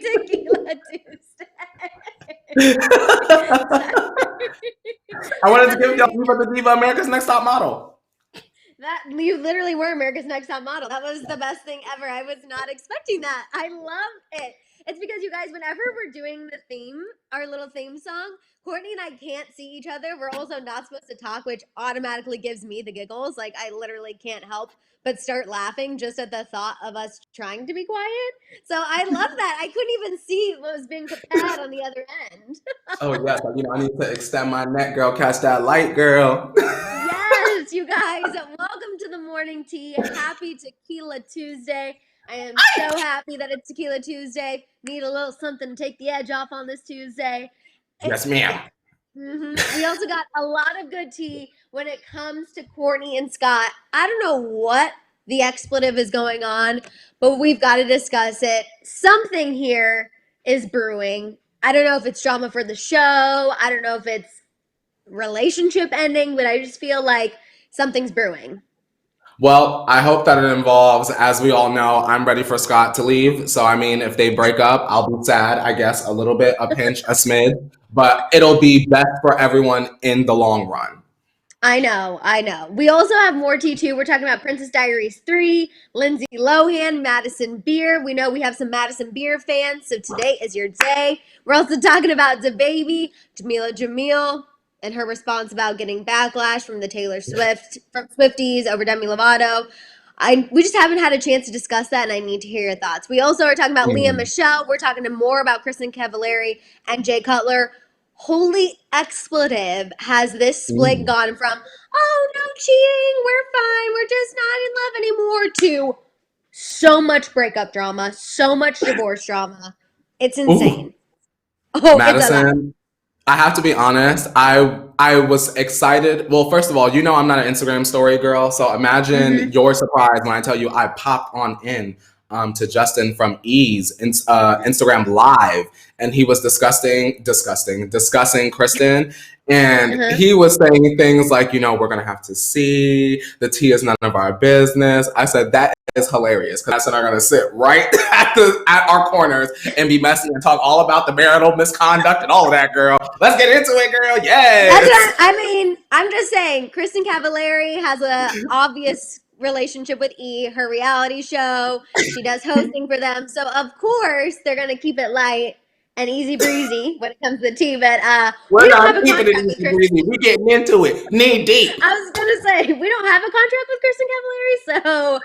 Tequila Tuesday. I wanted to give y'all Diva the Diva, America's Next Top Model. That you literally were America's Next Top Model. That was the best thing ever. I was not expecting that. I love it. It's because you guys, whenever we're doing the theme, our little theme song, Kourtney and I can't see each other. We're also not supposed to talk, which automatically gives me the giggles. Like, I literally can't help but start laughing just at the thought of us trying to be quiet. So I love that. I couldn't even see what was being prepared on the other end. Oh, yes. I need to extend my neck, girl. Catch that light, girl. Yes, you guys. Welcome to the morning tea. Happy Tequila Tuesday. I am so happy that it's Tequila Tuesday. Need a little something to take the edge off on this Tuesday. Yes, ma'am. We also got a lot of good tea when it comes to Kourtney and Scott. I don't know what the expletive is going on, but we've got to discuss it. Something here is brewing. I don't know if it's drama for the show. I don't know if it's relationship ending, but I just feel like something's brewing. Well, I hope that it involves, as we all know, I'm ready for Scott to leave. So, I mean, if they break up, I'll be sad, I guess, a little bit, a pinch, a smidge. But it'll be best for everyone in the long run. I know. We also have more tea, too. We're talking about Princess Diaries 3, Lindsay Lohan, Madison Beer. We know we have some Madison Beer fans, so today is your day. We're also talking about DaBaby, Jameela Jamil, and her response about getting backlash from the Swifties over Demi Lovato. We just haven't had a chance to discuss that, and I need to hear your thoughts. We also are talking about Lea Michele. We're talking more about Kristin Cavallari and Jay Cutler. Holy expletive has this split gone from, oh, no cheating, we're fine, we're just not in love anymore, to so much breakup drama, so much divorce drama. It's insane. Oh, Madison, I have to be honest, I was excited. Well, first of all, you know I'm not an Instagram story girl, so imagine your surprise when I tell you I popped on in to Justin from E's Instagram Live, and he was discussing Kristin, and he was saying things like, we're gonna have to see, the tea is none of our business. I said, that is hilarious, because Madison are gonna sit right at our corners and be messy and talk all about the marital misconduct and all of that, girl. Let's get into it, girl. Yes. I'm just saying, Kristin Cavallari has an obvious relationship with E, her reality show. She does hosting for them. So, of course, they're going to keep it light and easy breezy when it comes to the tea. But we're not keeping it easy breezy. We're getting into it. Knee deep. I was going to say, we don't have a contract with Kristin Cavallari, so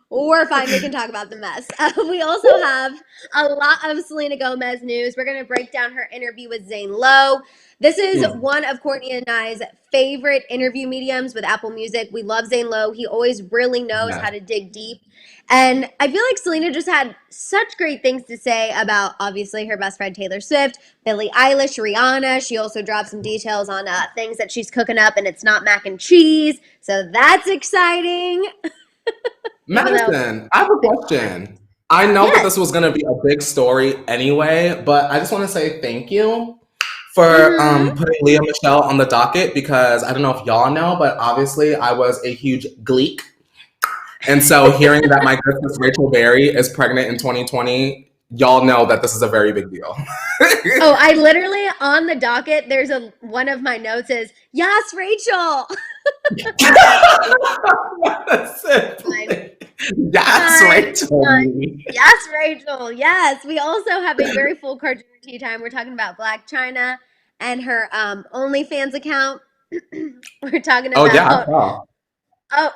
we're fine. We can talk about the mess. We also have a lot of Selena Gomez news. We're going to break down her interview with Zane Lowe. This is one of Kourtney and I's favorite interview mediums with Apple Music. We love Zane Lowe. He always really knows how to dig deep. And I feel like Selena just had such great things to say about, obviously, her best friend Taylor Swift, Billie Eilish, Rihanna. She also dropped some details on things that she's cooking up, and it's not mac and cheese. So that's exciting. Madison, I have a question. I know that this was going to be a big story anyway, but I just want to say thank you for putting Lea Michele on the docket, because I don't know if y'all know, but obviously I was a huge Gleek. And so hearing that my good sis Rachel Berry is pregnant in 2020, y'all know that this is a very big deal. Oh, I literally, on the docket, there's one of my notes is, yes, Rachel. Yes, Rachel. Yes, Rachel. Yes. We also have a very full cartoon tea time. We're talking about Blac Chyna and her OnlyFans account. We're talking about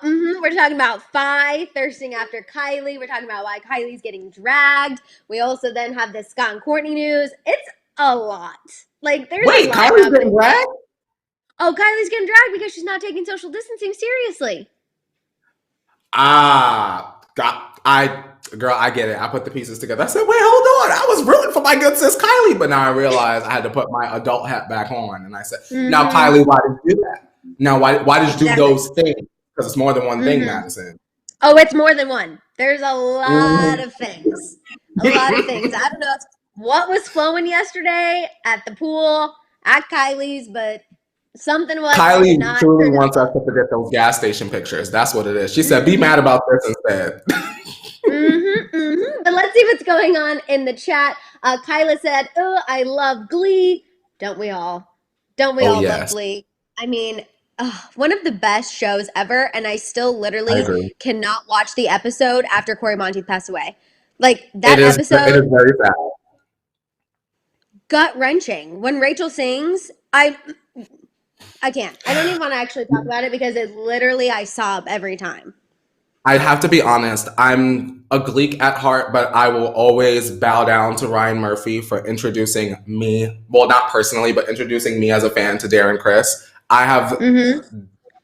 we're talking about Fi thirsting after Kylie. We're talking about why Kylie's getting dragged. We also then have the Scott and Kourtney news. It's a lot. Like, there's a lot. Kylie's getting dragged? Oh, Kylie's getting dragged because she's not taking social distancing seriously. Girl, I get it. I put the pieces together. I said, wait, hold on. I was rooting for my good sis Kylie, but now I realized I had to put my adult hat back on. And I said, now, Kylie, why did you do that? Now, why did you do those things? Because it's more than one thing, Madison. Oh, it's more than one. There's a lot of things. A lot of things. I don't know what was flowing yesterday at the pool, at Kylie's, but something was. Kylie truly wants us to forget those gas station pictures. That's what it is. She said, be mad about this instead. But let's Let's see what's going on in the chat. Kyla said, "Oh, I love Glee." Don't we all? Don't we all love Glee? I mean, one of the best shows ever, and I still literally cannot watch the episode after Corey Monteith passed away. Like that episode, it is very sad. Gut wrenching. When Rachel sings, I can't. I don't even want to actually talk about it because it literally I sob every time. I have to be honest. I'm a Gleek at heart, but I will always bow down to Ryan Murphy for introducing me. Well, not personally, but introducing me as a fan to Darren Criss. I have.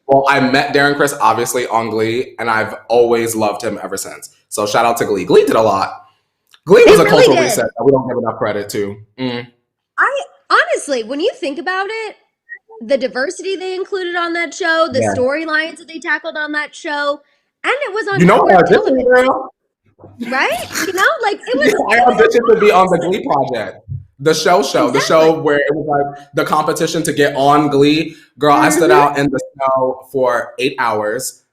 Well, I met Darren Criss obviously on Glee, and I've always loved him ever since. So shout out to Glee. Glee did a lot. Glee was a cultural reset that we don't give enough credit to. I honestly, when you think about it, the diversity they included on that show, the storylines that they tackled on that show, and it was on network television, right? You know, like it was. I auditioned to be on the Glee project, the show, the show where it was like the competition to get on Glee. Girl, I stood out in the snow for 8 hours.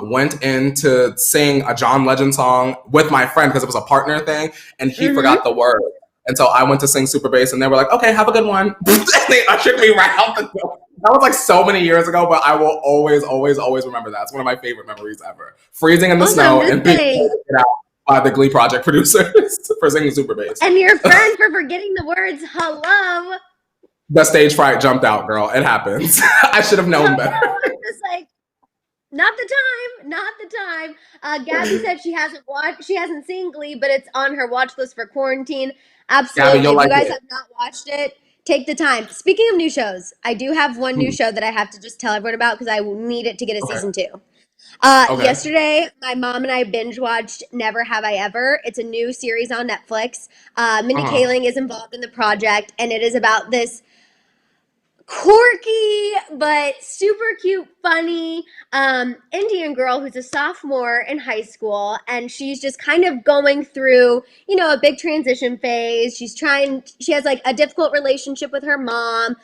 Went in to sing a John Legend song with my friend because it was a partner thing, and he forgot the word. And so I went to sing super bass, and they were like, "Okay, have a good one." And they ushered me right out the door. That was like so many years ago, but I will always, always, always remember that. It's one of my favorite memories ever. Freezing in the snow and being taken out by the Glee project producers for singing super bass. And your friend for forgetting the words "hello." The stage fright jumped out, girl. It happens. I should have known better. Just like, not the time, not the time. Gabby said she hasn't seen Glee, but it's on her watch list for quarantine. Absolutely. Gabby, if you guys have not watched it, take the time. Speaking of new shows, I do have one new show that I have to just tell everyone about because I need it to get a season 2. Yesterday, my mom and I binge watched Never Have I Ever. It's a new series on Netflix. Mindy Kaling is involved in the project, and it is about this quirky but super cute, funny Indian girl who's a sophomore in high school, and she's just kind of going through, you know, a big transition phase. She has like a difficult relationship with her mom.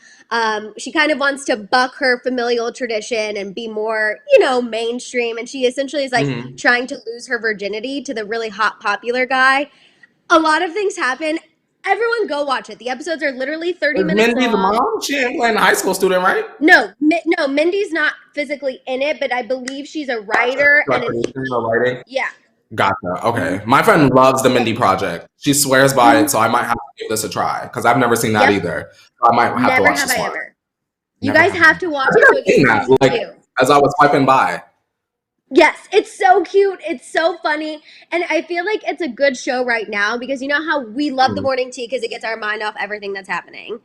She kind of wants to buck her familial tradition and be more, you know, mainstream, and she essentially is like trying to lose her virginity to the really hot, popular guy. A lot of things happen. Everyone go watch it. The episodes are literally 30 minutes Mindy long. The mom? She ain't playing a high school student, right? No, Mindy's not physically in it, but I believe she's a writer. Writing? Yeah. Gotcha. Okay. My friend loves the Mindy Project. She swears by it, so I might have to give this a try because I've never seen that either. So I might have to watch this one. You guys have to watch it. Like, as I was swiping by. Yes, it's so cute. It's so funny. And I feel like it's a good show right now because you know how we love the morning tea because it gets our mind off everything that's happening.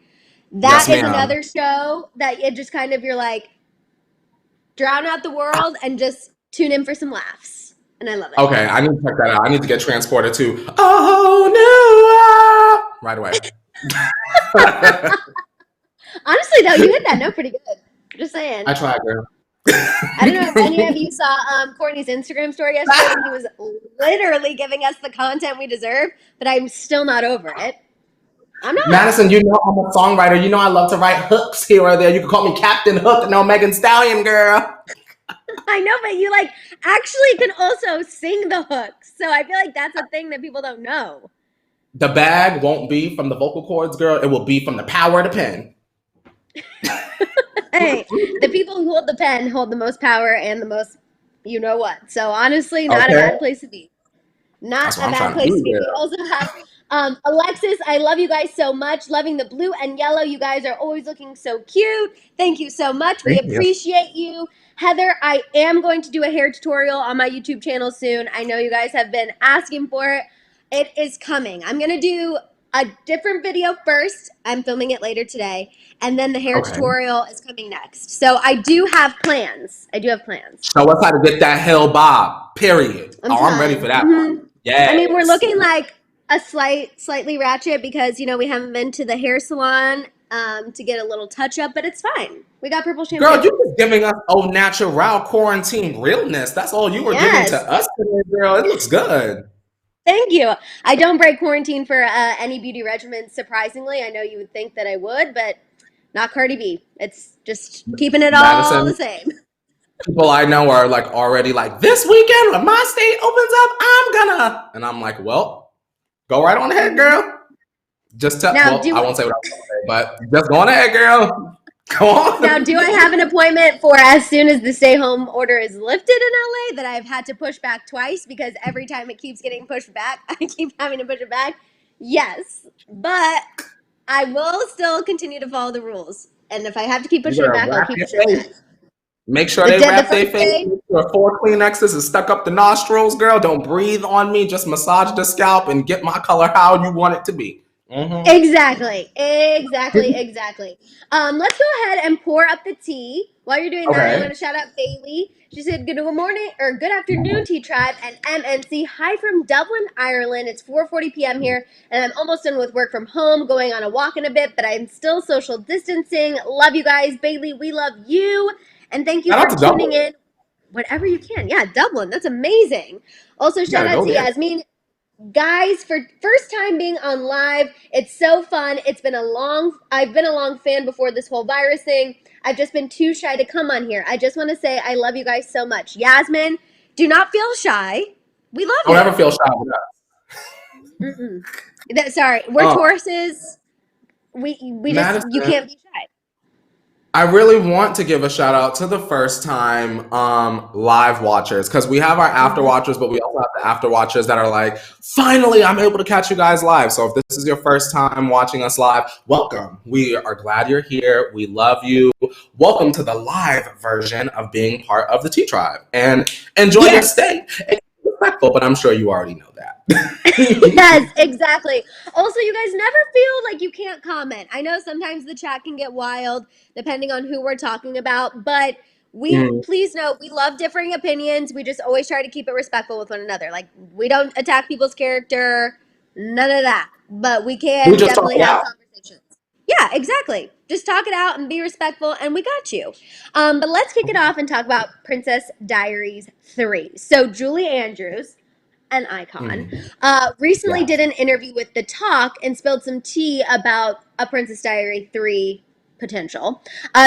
That is another show that it just kind of, you're like, drown out the world and just tune in for some laughs. And I love it. Okay, I need to check that out. I need to get transported to oh no right away. Honestly, though, you hit that note pretty good. Just saying. I tried, girl. I don't know if any of you saw Courtney's Instagram story yesterday. He was literally giving us the content we deserve, but I'm still not over it. I'm not. Madison, you know I'm a songwriter. You know I love to write hooks here or there. You can call me Captain Hook, no Megan Stallion, girl. I know, but you like actually can also sing the hooks. So I feel like that's a thing that people don't know. The bag won't be from the vocal cords, girl. It will be from the power of the pen. Hey, the people who hold the pen hold the most power and the most you know what. So honestly, not a bad place to be. Not a bad place to be. We also have Alexis, I love you guys so much. Loving the blue and yellow. You guys are always looking so cute. Thank you so much. We appreciate you. Heather, I am going to do a hair tutorial on my YouTube channel soon. I know you guys have been asking for it. It is coming. I'm going to do a different video first. I'm filming it later today. And then the hair tutorial is coming next. So I do have plans. Show us how to get that hell bob, period. I'm ready for that one. Yeah. I mean, we're looking like a slightly ratchet because, you know, we haven't been to the hair salon to get a little touch up, but it's fine. We got purple shampoo. Girl, you were giving us au natural quarantine realness. That's all you were giving to us today, girl. It looks good. Thank you. I don't break quarantine for any beauty regimen, surprisingly. I know you would think that I would, but not Cardi B. It's just keeping it Madison, all the same. People I know are like already like, this weekend when my state opens up, I'm gonna. And I'm like, well, Go right on ahead, girl. Just tell. Now, Well, I won't say what I was going to say, but just go on ahead, girl. Go on. Now, do I have an appointment for as soon as the stay-home order is lifted in LA that I've had to push back twice because every time it keeps getting pushed back, I keep having to push it back? Yes, but I will still continue to follow the rules. And if I have to keep pushing it back, I'll keep pushing it back. Make sure they wrap their face. Make sure 4 Kleenexes is stuck up the nostrils, girl. Don't breathe on me. Just massage the scalp and get my color how you want it to be. Mm-hmm. Exactly. Let's go ahead and pour up the tea. While you're doing that, I want to shout out Bailey. She said, good morning or good afternoon, Tea Tribe and MNC. Hi from Dublin, Ireland. It's 4:40 p.m. here, and I'm almost done with work from home, going on a walk in a bit, but I'm still social distancing. Love you guys. Bailey, we love you. And thank you for tuning in whenever you can. Yeah, Dublin. That's amazing. Also, shout out to Yasmin. Guys, for first time being on live, it's so fun. I've been a long fan before this whole virus thing. I've just been too shy to come on here. I just want to say I love you guys so much. Yasmin, do not feel shy. We love you. Don't ever feel shy with us. Sorry, we're Tauruses. We just, you can't be shy. I really want to give a shout out to the first time live watchers, because we have our after watchers, but we also have the after watchers that are like, finally, I'm able to catch you guys live. So if this is your first time watching us live, welcome. We are glad you're here. We love you. Welcome to the live version of being part of the Tea Tribe, and enjoy your stay. And be respectful, but I'm sure you already know that. Yes, exactly. Also, you guys never feel like you can't comment. I know sometimes the chat can get wild depending on who we're talking about, but please know we love differing opinions. We just always try to keep it respectful with one another. Like, we don't attack people's character, none of that. But we can definitely have conversations. Yeah, exactly. Just talk it out and be respectful, and we got you. But let's kick it off and talk about Princess Diaries 3. So Julie Andrews, an icon, recently did an interview with The Talk and spilled some tea about a Princess Diary 3 potential.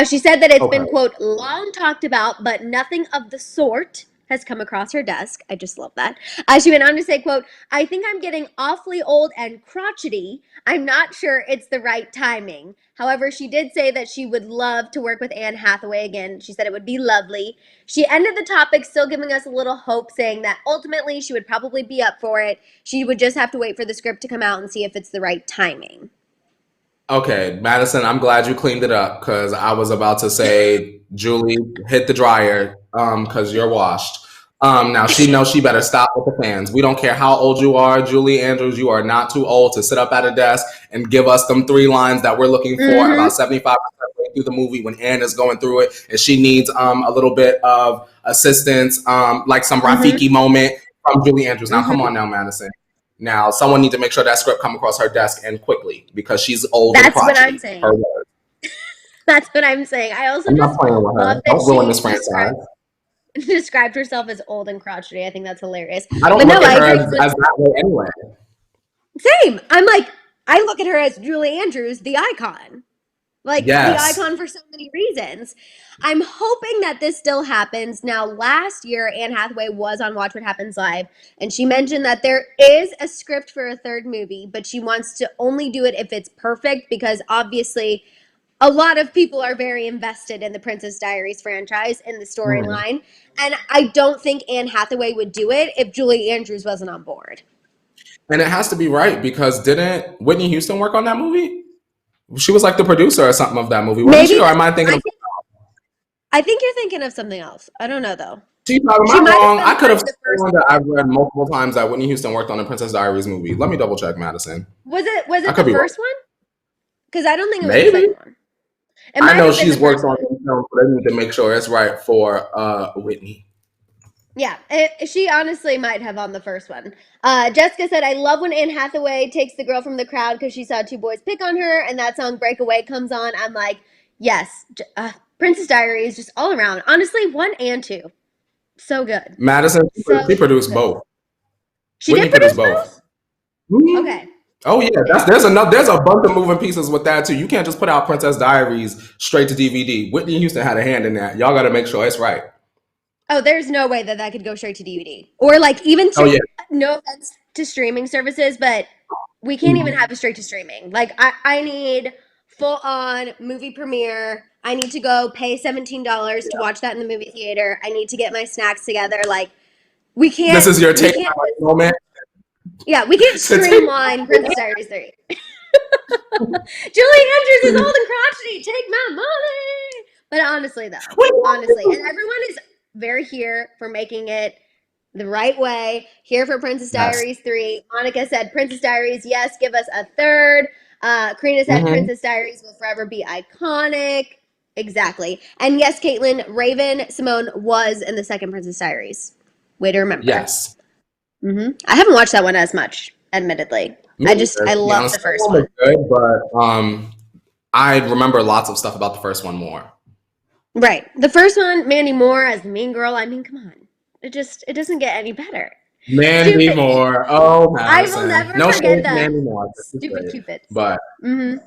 She said that it's been, quote, long talked about, but nothing of the sort has come across her desk. I just love that. She went on to say, quote, I think I'm getting awfully old and crotchety. I'm not sure it's the right timing. However, she did say that she would love to work with Anne Hathaway again. She said it would be lovely. She ended the topic still giving us a little hope, saying that ultimately she would probably be up for it. She would just have to wait for the script to come out and see if it's the right timing. Okay, Madison, I'm glad you cleaned it up, because I was about to say, Julie, hit the dryer because you're washed. Now she knows she better stop with the fans. We don't care how old you are, Julie Andrews. You are not too old to sit up at a desk and give us them 3 lines that we're looking for about 75% through the movie when Anne is going through it and she needs a little bit of assistance, like some Rafiki moment from Julie Andrews. Now, come on now, Madison. Now, someone needs to make sure that script come across her desk and quickly, because she's old. That's what I'm saying. That's what I'm saying. I also I'm not playing with her. Don't ruin this franchise. Described herself as old and crotchety. I think that's hilarious. I don't look at her as that way anyway. Same. I'm like, I look at her as Julie Andrews, the icon. Like, the icon for so many reasons. I'm hoping that this still happens. Now, last year, Anne Hathaway was on Watch What Happens Live, and she mentioned that there is a script for a 3rd movie, but she wants to only do it if it's perfect, because obviously a lot of people are very invested in the Princess Diaries franchise and the storyline, and I don't think Anne Hathaway would do it if Julie Andrews wasn't on board. And it has to be right, because didn't Whitney Houston work on that movie? She was like the producer or something of that movie, wasn't she? Or am I thinking I think you're thinking of something else. I don't know, though. Am I wrong? I could have sworn that I've read multiple times that Whitney Houston worked on the Princess Diaries movie. Let me double check, Madison. Was it the first one? Because I don't think it was the second one. I know she's worked on it, but I need to make sure it's right for Whitney. Yeah, she honestly might have on the first one. Jessica said, I love when Anne Hathaway takes the girl from the crowd because she saw 2 boys pick on her, and that song Breakaway comes on. I'm like, yes, Princess Diaries, just all around. Honestly, 1 and 2. So good. Madison, she produced both. She did produce both? Okay. Oh yeah, there's a bunch of moving pieces with that too. You can't just put out Princess Diaries straight to DVD. Whitney Houston had a hand in that. Y'all got to make sure it's right. Oh, there's no way that could go straight to DVD, or like even to, no offense to streaming services, but we can't even have a straight to streaming. Like I need full on movie premiere. I need to go pay $17 to watch that in the movie theater. I need to get my snacks together. Like we can't. This is your We take can't. moment. Yeah, we can't streamline Princess Diaries 3. Julie Andrews is old and crotchety. Take my money. But honestly, though, and everyone is very here for making it the right way. Here for Princess Diaries 3. Monica said, Princess Diaries, yes, give us a third. Karina said, Princess Diaries will forever be iconic. Exactly. And yes, Caitlin, Raven Simone was in the second Princess Diaries. Way to remember. Yes. I haven't watched that one as much, admittedly. I love the first one. Good, but I remember lots of stuff about the first one more. Right. The first one, Mandy Moore as the mean girl. I mean, come on. It doesn't get any better. Mandy Moore. Oh, Madison. I will never forget that. Mandy Moore. Stupid Cupid. But Mandy.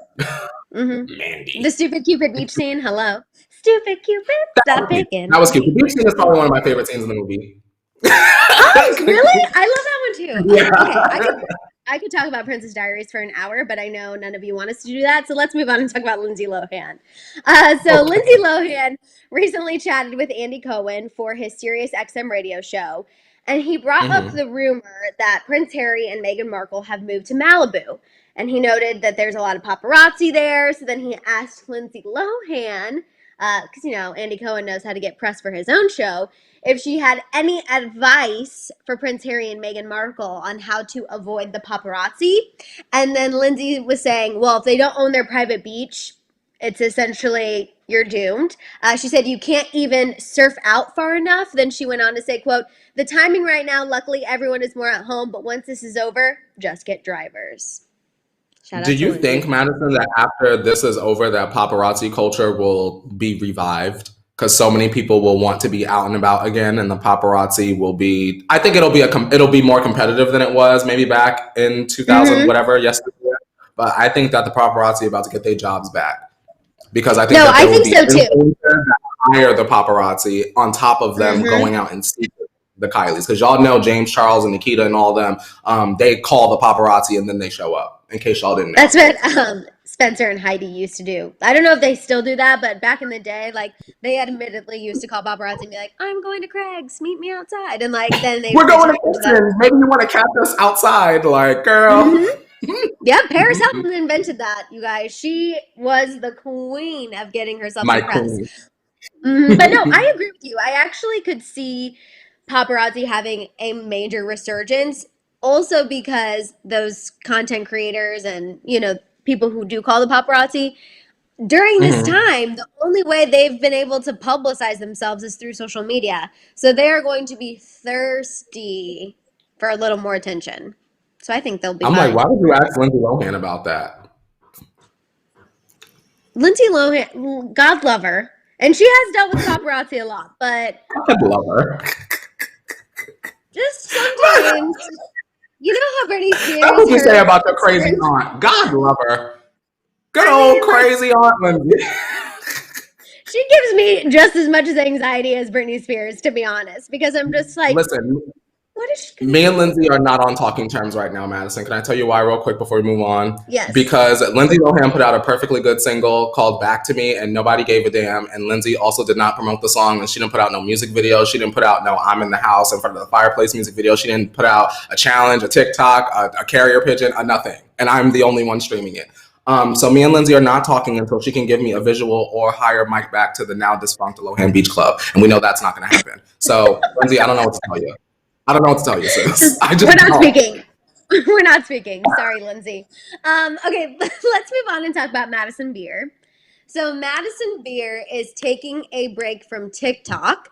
The Stupid Cupid beach scene. Hello. Stupid Cupid. Stop picking. That was cute. The beach scene is probably one of my favorite scenes in the movie. Oh, really? I love that one too. Yeah. Okay, I could talk about Princess Diaries for an hour, but I know none of you want us to do that. So let's move on and talk about Lindsay Lohan. Lindsay Lohan recently chatted with Andy Cohen for his Sirius XM radio show. And he brought up the rumor that Prince Harry and Meghan Markle have moved to Malibu. And he noted that there's a lot of paparazzi there. So then he asked Lindsay Lohan, because, Andy Cohen knows how to get press for his own show, if she had any advice for Prince Harry and Meghan Markle on how to avoid the paparazzi. And then Lindsay was saying, well, if they don't own their private beach, it's essentially you're doomed. She said you can't even surf out far enough. Then she went on to say, quote, the timing right now, luckily everyone is more at home, but once this is over, just get drivers. Do you think, Madison, that after this is over, that paparazzi culture will be revived? Because so many people will want to be out and about again, and the paparazzi will be. I think it'll be more competitive than it was maybe back in 2000, whatever, yesterday. But I think that the paparazzi are about to get their jobs back, because I think I think so too. That hire the paparazzi on top of them going out and see the Kylies, because y'all know James Charles and Nikita and all them. They call the paparazzi and then they show up. In case y'all didn't know. That's what Spencer and Heidi used to do. I don't know if they still do that, but back in the day, like they admittedly used to call paparazzi and be like, "I'm going to Craig's, meet me outside," and like then they we're going to Houston. Maybe you want to catch us outside, like girl. Yeah, Paris Hilton invented that, you guys. She was the queen of getting herself the press. But no, I agree with you. I actually could see paparazzi having a major resurgence. Also because those content creators and, people who do call the paparazzi, during this time, the only way they've been able to publicize themselves is through social media. So they are going to be thirsty for a little more attention. So I think they'll be fine. Like, why would you ask Lindsay Lohan about that? Lindsay Lohan, God love her. And she has dealt with paparazzi a lot, but... God love her. Just sometimes... You know how Britney Spears... That's what you say about your crazy aunt. God love her. Good old crazy aunt Lindsay. She gives me just as much as anxiety as Britney Spears, to be honest, because I'm just like... Listen, what is she me and Lindsay are not on talking terms right now, Madison. Can I tell you why real quick before we move on? Yes. Because Lindsay Lohan put out a perfectly good single called Back to Me, and nobody gave a damn. And Lindsay also did not promote the song, and she didn't put out no music video. She didn't put out no I'm in the house in front of the fireplace music video. She didn't put out a challenge, a TikTok, a carrier pigeon, a nothing. And I'm the only one streaming it. So me and Lindsay are not talking until she can give me a visual or hire Mike back to the now defunct Lohan Beach Club. And we know that's not going to happen. So, Lindsay, I don't know what to tell you. Sis. We're not speaking. We're not speaking. Sorry, Lindsay. Okay, let's move on and talk about Madison Beer. So Madison Beer is taking a break from TikTok,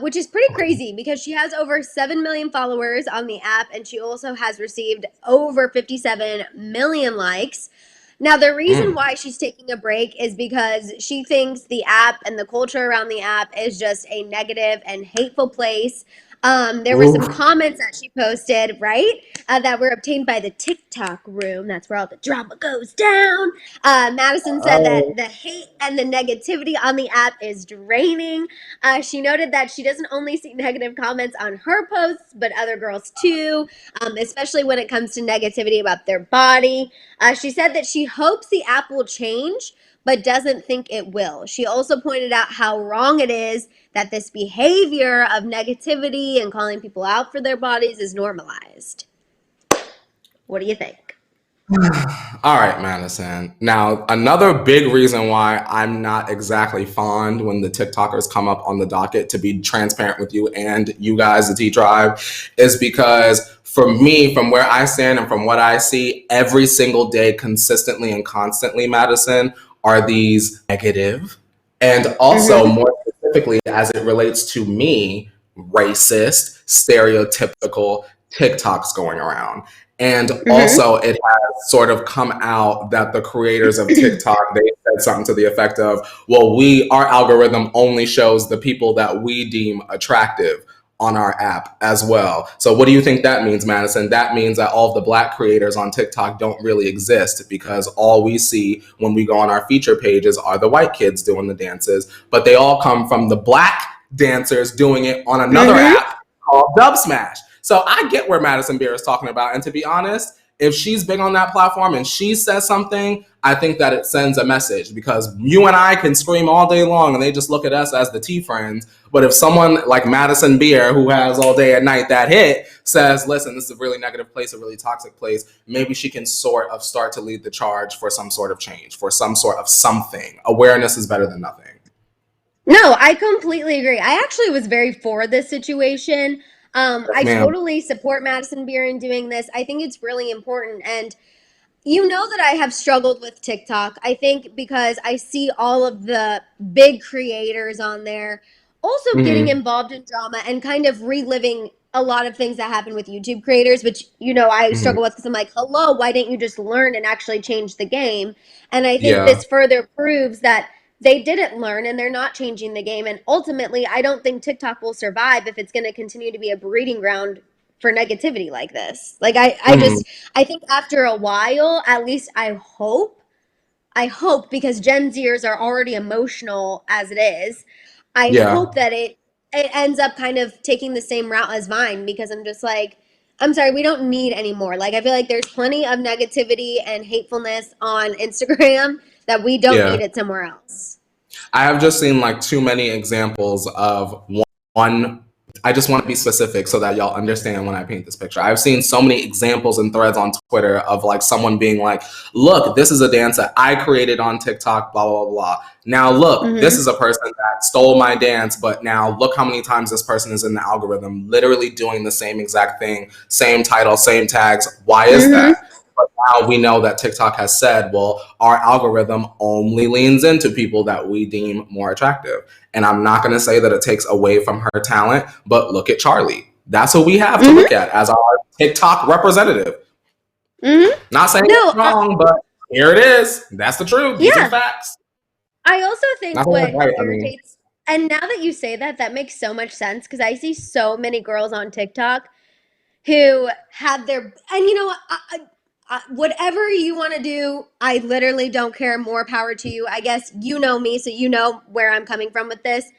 which is pretty crazy because she has over 7 million followers on the app, and she also has received over 57 million likes. Now, the reason why she's taking a break is because she thinks the app and the culture around the app is just a negative and hateful place. There were some comments that she posted, right, that were obtained by the TikTok room. That's where all the drama goes down. Madison said that the hate and the negativity on the app is draining. She noted that she doesn't only see negative comments on her posts, but other girls too, especially when it comes to negativity about their body. She said that she hopes the app will change, but doesn't think it will. She also pointed out how wrong it is that this behavior of negativity and calling people out for their bodies is normalized. What do you think? All right, Madison. Now, another big reason why I'm not exactly fond when the TikTokers come up on the docket, to be transparent with you and you guys, the T Tribe, is because for me, from where I stand and from what I see every single day, consistently and constantly, Madison, are these negative and also more specifically as it relates to me, racist, stereotypical TikToks going around. And also it has sort of come out that the creators of TikTok, they said something to the effect of, well, our algorithm only shows the people that we deem attractive on our app as well. So what do you think that means, Madison? That means that all of the Black creators on TikTok don't really exist, because all we see when we go on our feature pages are the white kids doing the dances, but they all come from the Black dancers doing it on another app called Dub Smash. So I get where Madison Beer is talking about. And to be honest, if she's big on that platform and she says something, I think that it sends a message, because you and I can scream all day long and they just look at us as the T friends. But if someone like Madison Beer, who has All Day and Night that hit, says, listen, this is a really negative place, a really toxic place, maybe she can sort of start to lead the charge for some sort of change, for some sort of something. Awareness is better than nothing. No, I completely agree. I actually was very for this situation. I totally support Madison Beer in doing this. I think it's really important. And you know that I have struggled with TikTok. I think because I see all of the big creators on there also getting involved in drama and kind of reliving a lot of things that happen with YouTube creators, which, I struggle with, because I'm like, hello, why didn't you just learn and actually change the game? And I think this further proves that they didn't learn and they're not changing the game. And ultimately, I don't think TikTok will survive if it's going to continue to be a breeding ground for negativity like this. Like, I think after a while, at least I hope, because Gen Zers are already emotional as it is, I hope that it ends up kind of taking the same route as Vine, because I'm just like, I'm sorry, we don't need any more. Like, I feel like there's plenty of negativity and hatefulness on Instagram that we don't need it somewhere else. I have just seen like too many examples of one. I just want to be specific so that y'all understand when I paint this picture. I've seen so many examples and threads on Twitter of like someone being like, look, this is a dance that I created on TikTok, blah, blah, blah. Now, look, this is a person that stole my dance, but now look how many times this person is in the algorithm, literally doing the same exact thing, same title, same tags. Why is that? But now we know that TikTok has said, well, our algorithm only leans into people that we deem more attractive. And I'm not going to say that it takes away from her talent, but look at Charlie. That's what we have to look at as our TikTok representative. Not saying it's wrong, but here it is. That's the truth. These are facts. I also think what irritates, and now that you say that, that makes so much sense, because I see so many girls on TikTok who have their, and whatever you want to do, I literally don't care. More power to you. I guess you know me, so you know where I'm coming from with this.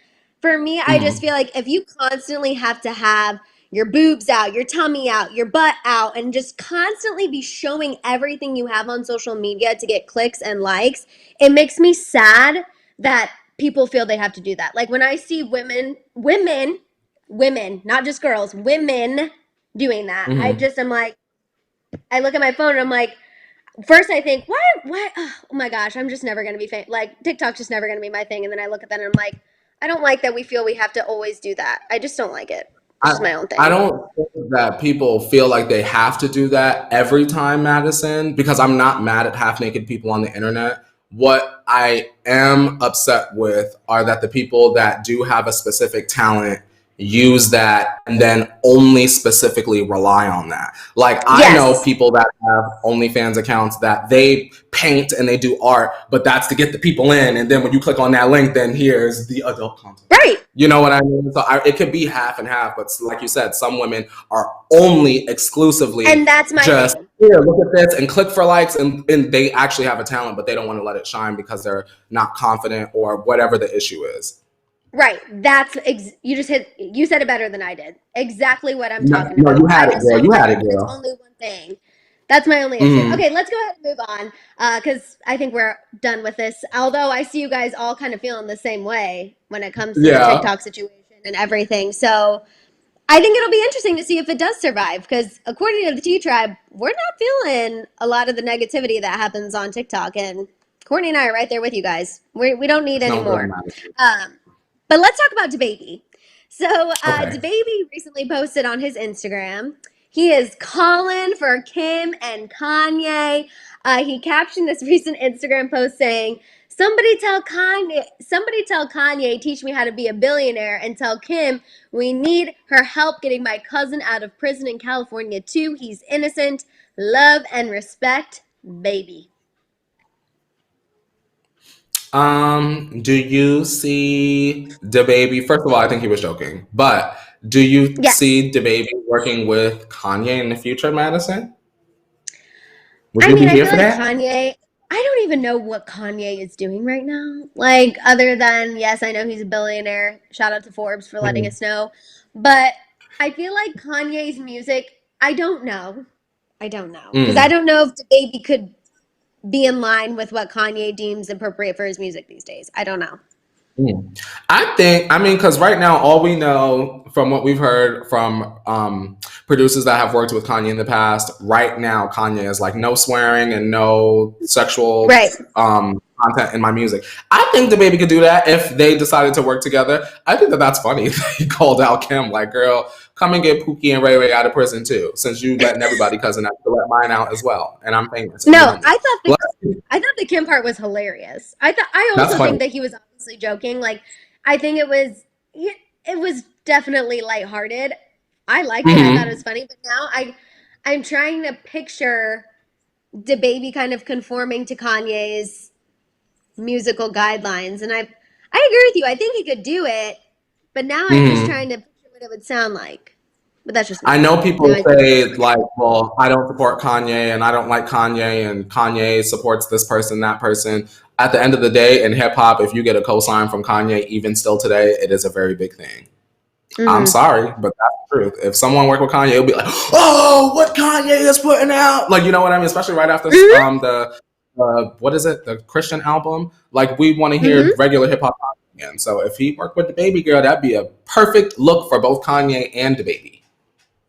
For me, I just feel like if you constantly have to have your boobs out, your tummy out, your butt out, and just constantly be showing everything you have on social media to get clicks and likes, it makes me sad that people feel they have to do that. Like when I see women, not just girls, women doing that, I'm like, I look at my phone and I'm like, first I think, why, oh my gosh, I'm just never going to be like, TikTok's just never going to be my thing. And then I look at that and I'm like, I don't like that we feel we have to always do that. I just don't like it. It's just my own thing. I don't think that people feel like they have to do that every time, Madison, because I'm not mad at half naked people on the internet. What I am upset with are that the people that do have a specific talent use that and then only specifically rely on that. Like, I know people that have OnlyFans accounts that they paint and they do art, but that's to get the people in. And then when you click on that link, then here's the adult content. Right. You know what I mean? So it could be half and half, but like you said, some women are only exclusively and that's my just thing. Here, look at this and click for likes, and they actually have a talent, but they don't want to let it shine because they're not confident or whatever the issue is. Right. That's you said it better than I did. Exactly what I'm talking about. No, you had it, girl. You had it, girl. It's only one thing. That's my only issue. Okay, let's go ahead and move on because I think we're done with this. Although I see you guys all kind of feeling the same way when it comes to the TikTok situation and everything. So I think it'll be interesting to see if it does survive because according to the T-Tribe, we're not feeling a lot of the negativity that happens on TikTok. And Kourtney and I are right there with you guys. We don't need any more. But let's talk about DaBaby. So DaBaby recently posted on his Instagram. He is calling for Kim and Kanye. He captioned this recent Instagram post saying, Somebody tell Kanye, teach me how to be a billionaire, and tell Kim we need her help getting my cousin out of prison in California too. He's innocent. Love and respect, baby. Do you see DaBaby? First of all, I think he was joking, but do you see DaBaby working with Kanye in the future, Madison? Would you be here for that? Kanye, I don't even know what Kanye is doing right now. Like, other than, yes, I know he's a billionaire. Shout out to Forbes for letting us know. But I feel like Kanye's music, I don't know. Because I don't know if DaBaby could be in line with what Kanye deems appropriate for his music these days. I don't know. Because right now, all we know from what we've heard from producers that have worked with Kanye in the past, right now, Kanye is like, no swearing and no sexual content in my music. I think DaBaby could do that if they decided to work together. I think that's funny. He called out Kim, like, girl, come and get Pookie and Ray Ray out of prison too, since you letting everybody cousin out, to let mine out as well. And I'm famous. No, I thought the Kim part was hilarious. I also think that he was obviously joking. Like, I think it was definitely lighthearted. I liked it. I thought it was funny. But now I'm trying to picture DaBaby kind of conforming to Kanye's musical guidelines. And I agree with you. I think he could do it. But now I'm just trying to picture what it would sound like. But that's just me. I know people say, like, well, I don't support Kanye and I don't like Kanye and Kanye supports this person, that person. At the end of the day, in hip-hop, if you get a cosign from Kanye, even still today, it is a very big thing. I'm sorry, but that's the truth. If someone worked with Kanye, it'll be like, oh, what Kanye is putting out. Like, you know what I mean? Especially right after what is it? The Christian album? Like, we want to hear regular hip-hop again. So if he worked with DaBaby, girl, that'd be a perfect look for both Kanye and DaBaby.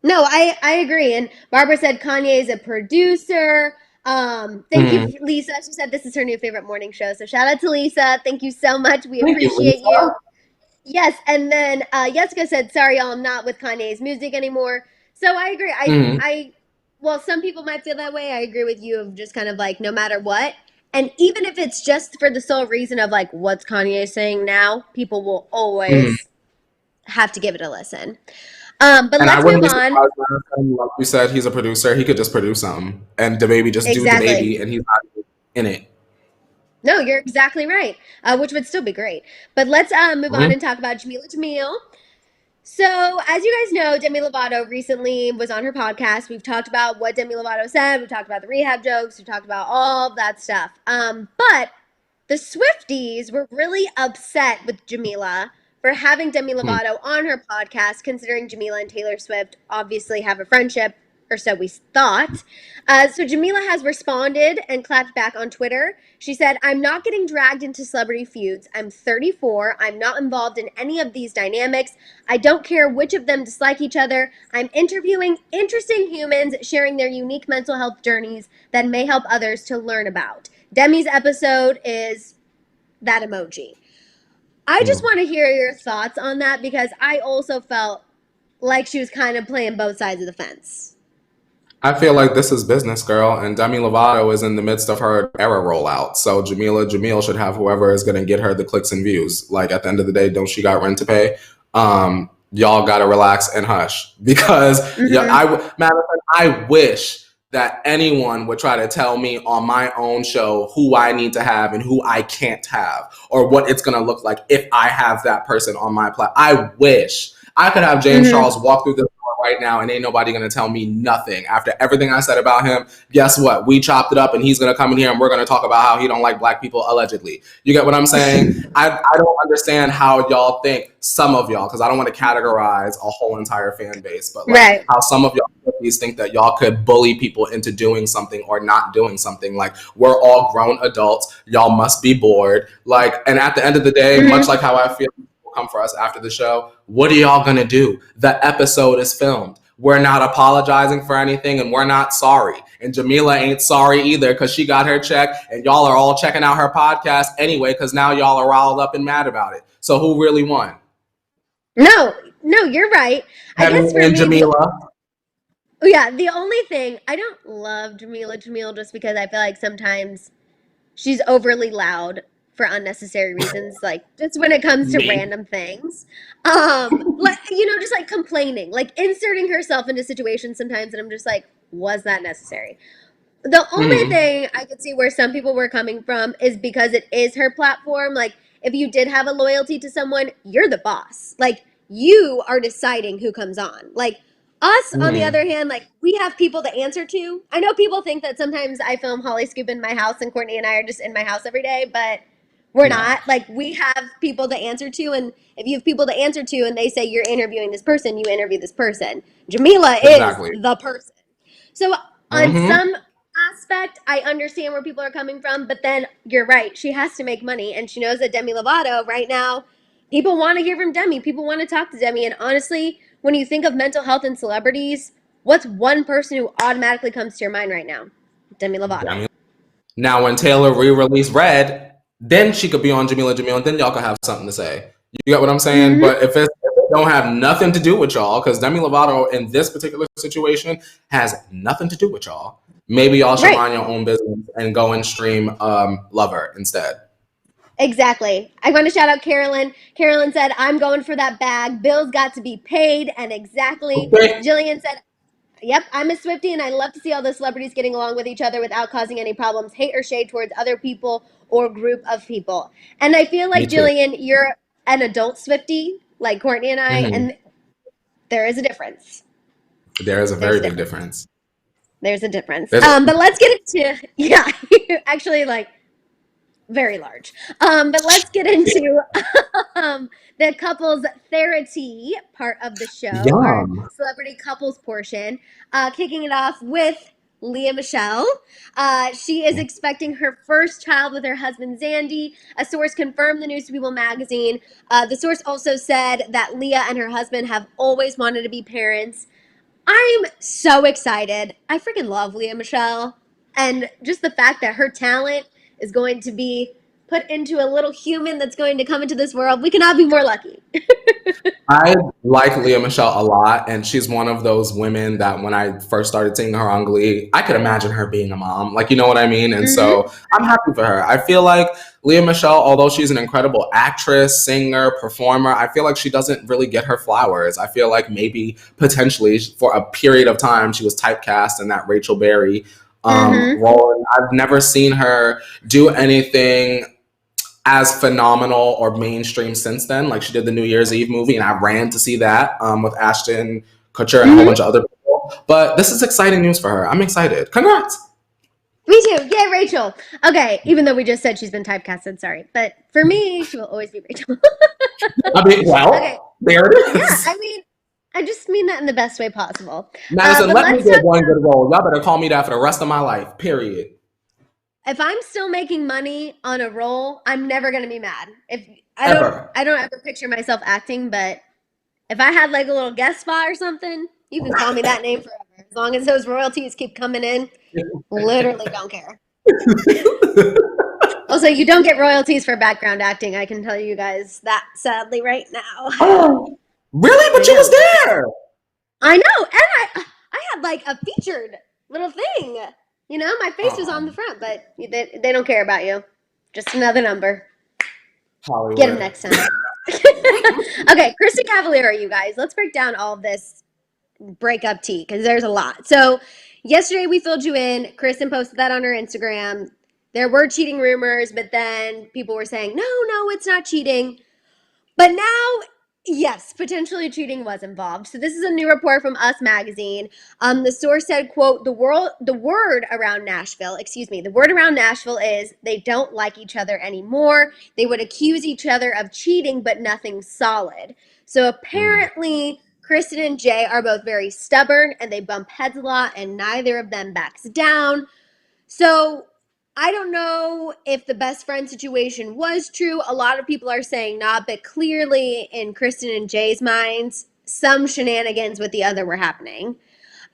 No, I agree. And Barbara said Kanye is a producer. Thank you, Lisa. She said this is her new favorite morning show. So shout out to Lisa. Thank you so much. We appreciate you. Yes. And then Jessica said, sorry, y'all, I'm not with Kanye's music anymore. So I agree. Well, some people might feel that way. I agree with you of just kind of like no matter what. And even if it's just for the sole reason of like what's Kanye saying now, people will always have to give it a listen. But let's move on. Like we said, he's a producer. He could just produce something, and DaBaby just do DaBaby, and he's not in it. No, you're exactly right, which would still be great. But let's move on and talk about Jameela Jamil. So, as you guys know, Demi Lovato recently was on her podcast. We've talked about what Demi Lovato said. We've talked about the rehab jokes. We've talked about all that stuff. But the Swifties were really upset with Jameela for having Demi Lovato on her podcast, considering Jameela and Taylor Swift obviously have a friendship, or so we thought. So Jameela has responded and clapped back on Twitter. She said, I'm not getting dragged into celebrity feuds. I'm 34. I'm not involved in any of these dynamics. I don't care which of them dislike each other. I'm interviewing interesting humans sharing their unique mental health journeys that may help others to learn about. Demi's episode is that emoji. I just want to hear your thoughts on that because I also felt like she was kind of playing both sides of the fence. I feel like this is business, girl, and Demi Lovato is in the midst of her era rollout. So Jameela Jamil should have whoever is going to get her the clicks and views. Like, at the end of the day, don't she got rent to pay? y'all gotta relax and hush because Madison, I wish that anyone would try to tell me on my own show who I need to have and who I can't have, or what it's gonna look like if I have that person on my platform. I wish I could have James Charles walk through this door right now and ain't nobody gonna tell me nothing. After everything I said about him, guess what? We chopped it up and he's gonna come in here and we're gonna talk about how he don't like black people, allegedly. You get what I'm saying? I don't understand how y'all think, some of y'all, because I don't want to categorize a whole entire fan base, but like how some of y'all think that y'all could bully people into doing something or not doing something. Like, we're all grown adults. Y'all must be bored. Like, and at the end of the day, much like how I feel people come for us after the show, what are y'all gonna do? The episode is filmed. We're not apologizing for anything and we're not sorry. And Jameela ain't sorry either because she got her check and y'all are all checking out her podcast anyway because now y'all are riled up and mad about it. So who really won? No, you're right. I guess for and me, Jameela. Yeah, the only thing, I don't love Jameela Jamil just because I feel like sometimes she's overly loud for unnecessary reasons, like just when it comes to random things. Like, just like complaining, like inserting herself into situations sometimes, and I'm just like, was that necessary? The only thing I could see where some people were coming from is because it is her platform. Like, if you did have a loyalty to someone, you're the boss. Like, you are deciding who comes on. Like, us, on the other hand, like, we have people to answer to. I know people think that sometimes I film Hollyscoop in my house and Kourtney and I are just in my house every day, but we're not. Like, we have people to answer to, and if you have people to answer to and they say you're interviewing this person, you interview this person. Jameela is the person. So on some aspect, I understand where people are coming from, but then you're right. She has to make money, and she knows that Demi Lovato right now, people want to hear from Demi. People want to talk to Demi, and honestly, when you think of mental health and celebrities, what's one person who automatically comes to your mind right now? Demi Lovato. Now, when Taylor re-released Red, then she could be on Jameela Jamil, and then y'all could have something to say. You get what I'm saying? But if it don't have nothing to do with y'all, because Demi Lovato in this particular situation has nothing to do with y'all, maybe y'all should mind your own business and go and stream Lover instead. Exactly. I want to shout out Carolyn. Carolyn said, I'm going for that bag. Bills got to be paid. And exactly. Jillian said, yep, I'm a Swiftie and I love to see all the celebrities getting along with each other without causing any problems, hate or shade towards other people or group of people. And I feel like, Jillian, you're an adult Swiftie, like Kourtney and I, and there is a difference. There is a very big difference. There's a difference. But let's get into, actually, like, very large. But let's get into the couples therapy part of the show, our celebrity couples portion. Kicking it off with Lea Michele. She is expecting her first child with her husband Zandy. A source confirmed the news to People magazine. The source also said that Lea and her husband have always wanted to be parents. I'm so excited. I freaking love Lea Michele. And just the fact that her talent is going to be put into a little human that's going to come into this world, we cannot be more lucky. I like Lea Michele a lot, and she's one of those women that when I first started seeing her on Glee, I could imagine her being a mom. Like, you know what I mean? And so I'm happy for her. I feel like Lea Michele, although she's an incredible actress, singer, performer, I feel like she doesn't really get her flowers. I feel like maybe potentially for a period of time she was typecast in that Rachel Berry role. I've never seen her do anything as phenomenal or mainstream since then. Like, she did the New Year's Eve movie, and I ran to see that with Ashton Kutcher and a whole bunch of other people. But this is exciting news for her. I'm excited. Congrats. Me too. Yay, Rachel. Okay, even though we just said she's been typecasted, sorry. But for me, she will always be Rachel. I mean, there it is. Yeah, I mean, I just mean that in the best way possible. Madison, let me get one good role. Y'all better call me that for the rest of my life, period. If I'm still making money on a role, I'm never gonna be mad. If I don't ever picture myself acting, but if I had like a little guest spot or something, you can call me that name forever. As long as those royalties keep coming in, literally don't care. Also, you don't get royalties for background acting. I can tell you guys that sadly right now. Oh, really? But you was there. I know, and I had like a featured little thing. You know, my face was on the front, but they don't care about you. Just another number. Hollywood. Get him next time. Okay, Kristin Cavallari, you guys. Let's break down all of this breakup tea because there's a lot. So yesterday we filled you in. Kristen posted that on her Instagram. There were cheating rumors, but then people were saying, no, it's not cheating. But now, yes, potentially cheating was involved. So this is a new report from Us Magazine. The source said, quote, the word around Nashville is they don't like each other anymore. They would accuse each other of cheating, but nothing solid. So apparently, Kristen and Jay are both very stubborn and they bump heads a lot, and neither of them backs down. So I don't know if the best friend situation was true. A lot of people are saying not, but clearly in Kristen and Jay's minds, some shenanigans with the other were happening.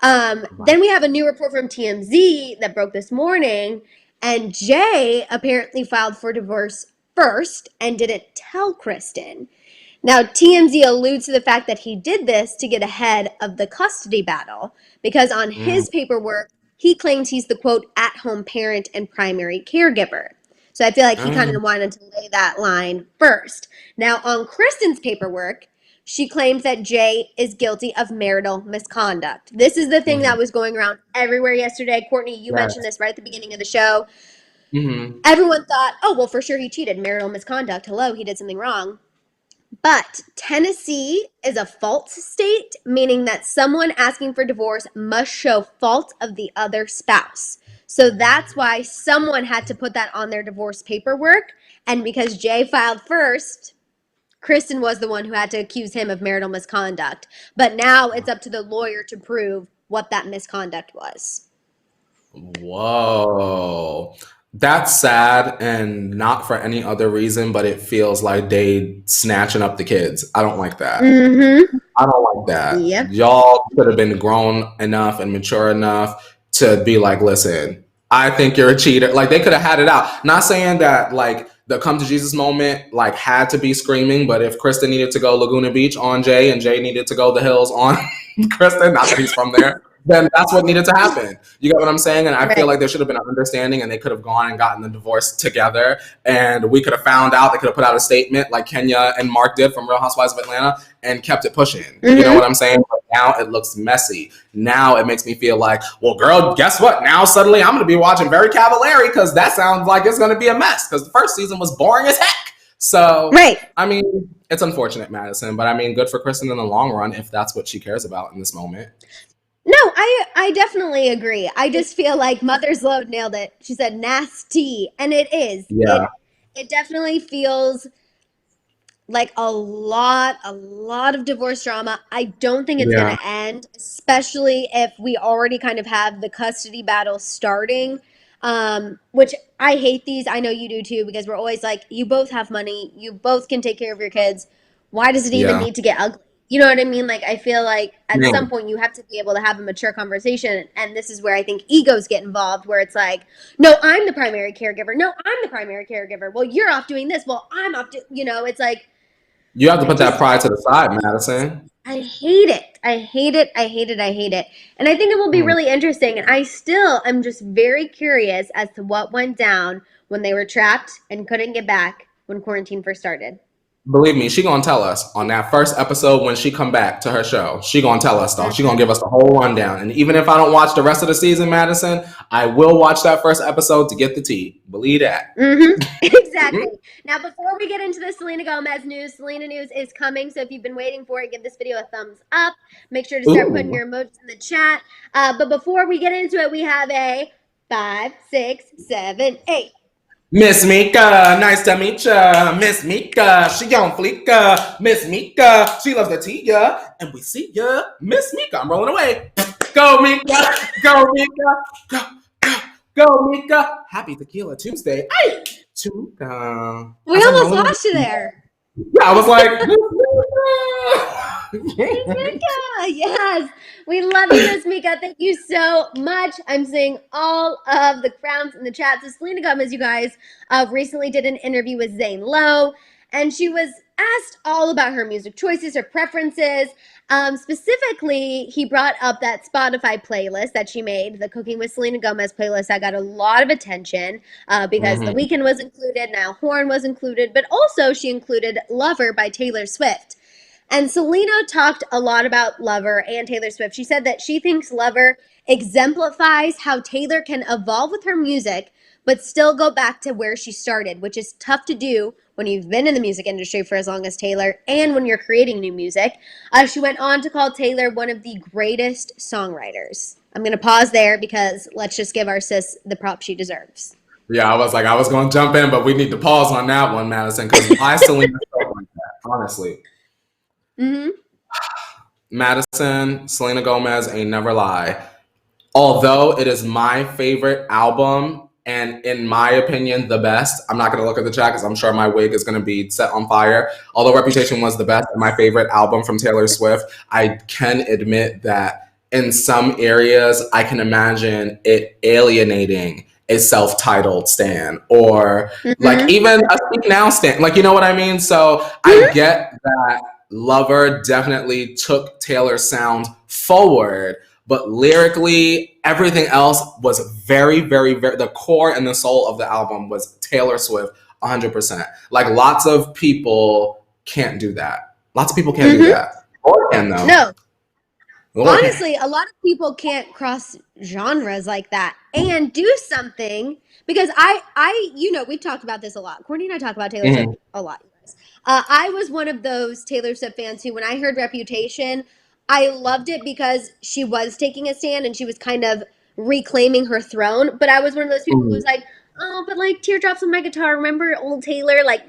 Then we have a new report from TMZ that broke this morning, and Jay apparently filed for divorce first and didn't tell Kristen. Now, TMZ alludes to the fact that he did this to get ahead of the custody battle because on his paperwork, he claims he's the, quote, at-home parent and primary caregiver. So I feel like he kind of wanted to lay that line first. Now, on Kristen's paperwork, she claims that Jay is guilty of marital misconduct. This is the thing that was going around everywhere yesterday. Kourtney, you mentioned this right at the beginning of the show. Everyone thought, oh, well, for sure he cheated. Marital misconduct. Hello, he did something wrong. But Tennessee is a fault state, meaning that someone asking for divorce must show fault of the other spouse. So that's why someone had to put that on their divorce paperwork. And because Jay filed first, Kristen was the one who had to accuse him of marital misconduct. But now it's up to the lawyer to prove what that misconduct was. Whoa. That's sad, and not for any other reason, but it feels like they snatching up the kids. I don't like that. I don't like that. Yep. Y'all could have been grown enough and mature enough to be like, listen, I think you're a cheater. Like, they could have had it out. Not saying that, like, the come to Jesus moment, like, had to be screaming, but if Kristen needed to go Laguna Beach on Jay and Jay needed to go the hills on Kristen, not that he's from there, then that's what needed to happen. You get what I'm saying? And I feel like there should have been an understanding, and they could have gone and gotten the divorce together, and we could have found out. They could have put out a statement like Kenya and Mark did from Real Housewives of Atlanta and kept it pushing. You know what I'm saying? But now it looks messy. Now it makes me feel like, well, girl, guess what? Now suddenly I'm going to be watching Very Cavallari because that sounds like it's going to be a mess because the first season was boring as heck. So, I mean, it's unfortunate, Madison, but I mean, good for Kristen in the long run if that's what she cares about in this moment. No, I definitely agree. I just feel like Mother's Love nailed it. She said nasty, and it is. Yeah. It definitely feels like a lot of divorce drama. I don't think it's going to end, especially if we already kind of have the custody battle starting, which I hate these. I know you do too, because we're always like, you both have money. You both can take care of your kids. Why does it even need to get ugly? You know what I mean? Like, I feel like at some point you have to be able to have a mature conversation. And this is where I think egos get involved, where it's like, no, I'm the primary caregiver. No, I'm the primary caregiver. Well, you're off doing this. Well, I'm off it's like. You have to put that pride to the side, Madison. I hate it. I hate it. And I think it will be really interesting. And I still am just very curious as to what went down when they were trapped and couldn't get back when quarantine first started. Believe me, she gonna tell us on that first episode when she come back to her show. She gonna tell us though. She gonna give us the whole rundown. And even if I don't watch the rest of the season, Madison, I will watch that first episode to get the tea. Believe that. Exactly. Now, before we get into the Selena Gomez news, Selena news is coming. So if you've been waiting for it, give this video a thumbs up. Make sure to start putting your emojis in the chat. But before we get into it, we have a 5, 6, 7, 8. Miss Mika, nice to meet ya. Miss Mika, she on fleek. Miss Mika, she loves the tea, yeah. And we see ya. Miss Mika, I'm rolling away. Go, Mika. Go, Mika. Go, Mika. Happy Tequila Tuesday. Hey, Tuka. We almost lost you there. Yeah, I was like, Miss Mika, yes. We love you, Miss Mika. Thank you so much. I'm seeing all of the crowns in the chat. So Selena Gomez, you guys, recently did an interview with Zane Lowe, and she was asked all about her music choices, her preferences. Specifically, he brought up that Spotify playlist that she made, the Cooking with Selena Gomez playlist. That got a lot of attention because The Weeknd was included, now Horn was included, but also she included Lover by Taylor Swift. And Selena talked a lot about Lover and Taylor Swift. She said that she thinks Lover exemplifies how Taylor can evolve with her music, but still go back to where she started, which is tough to do when you've been in the music industry for as long as Taylor and when you're creating new music. She went on to call Taylor one of the greatest songwriters. I'm going to pause there because let's just give our sis the prop she deserves. Yeah, I was going to jump in, but we need to pause on that one, Madison, because I Selena felt like that, honestly. Mm-hmm. Madison, Selena Gomez ain't never lie. Although it is my favorite album, and in my opinion, the best. I'm not going to look at the chat because I'm sure my wig is going to be set on fire. Although Reputation was the best and my favorite album from Taylor Swift, I can admit that in some areas, I can imagine it alienating a self-titled stan or like even a Speak Now stan. Like, you know what I mean? So I get that Lover definitely took Taylor's sound forward, but lyrically, everything else was very, very, very, the core and the soul of the album was Taylor Swift 100%. Like, lots of people can't do that. Lots of people can't do that. Or can, though. No. Honestly, a lot of people can't cross genres like that and do something because we've talked about this a lot. Kourtney and I talk about Taylor Swift a lot. I was one of those Taylor Swift fans who, when I heard Reputation, I loved it because she was taking a stand and she was kind of reclaiming her throne. But I was one of those people who was like, oh, but like Teardrops on My Guitar, remember old Taylor? Like,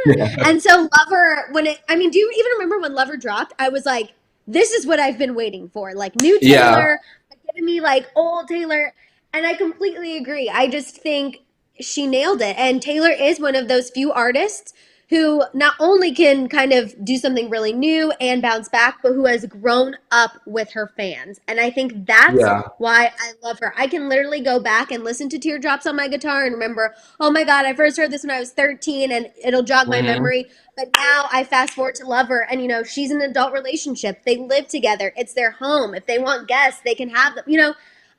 yeah. And so Lover, do you even remember when Lover dropped? I was like, this is what I've been waiting for. Like, new Taylor, giving me like old Taylor. And I completely agree. I just think she nailed it. And Taylor is one of those few artists who not only can kind of do something really new and bounce back, but who has grown up with her fans. And I think that's why I love her. I can literally go back and listen to Teardrops on My Guitar and remember, oh my God, I first heard this when I was 13 and it'll jog my memory. But now I fast forward to Lover and, she's in an adult relationship. They live together. It's their home. If they want guests, they can have them.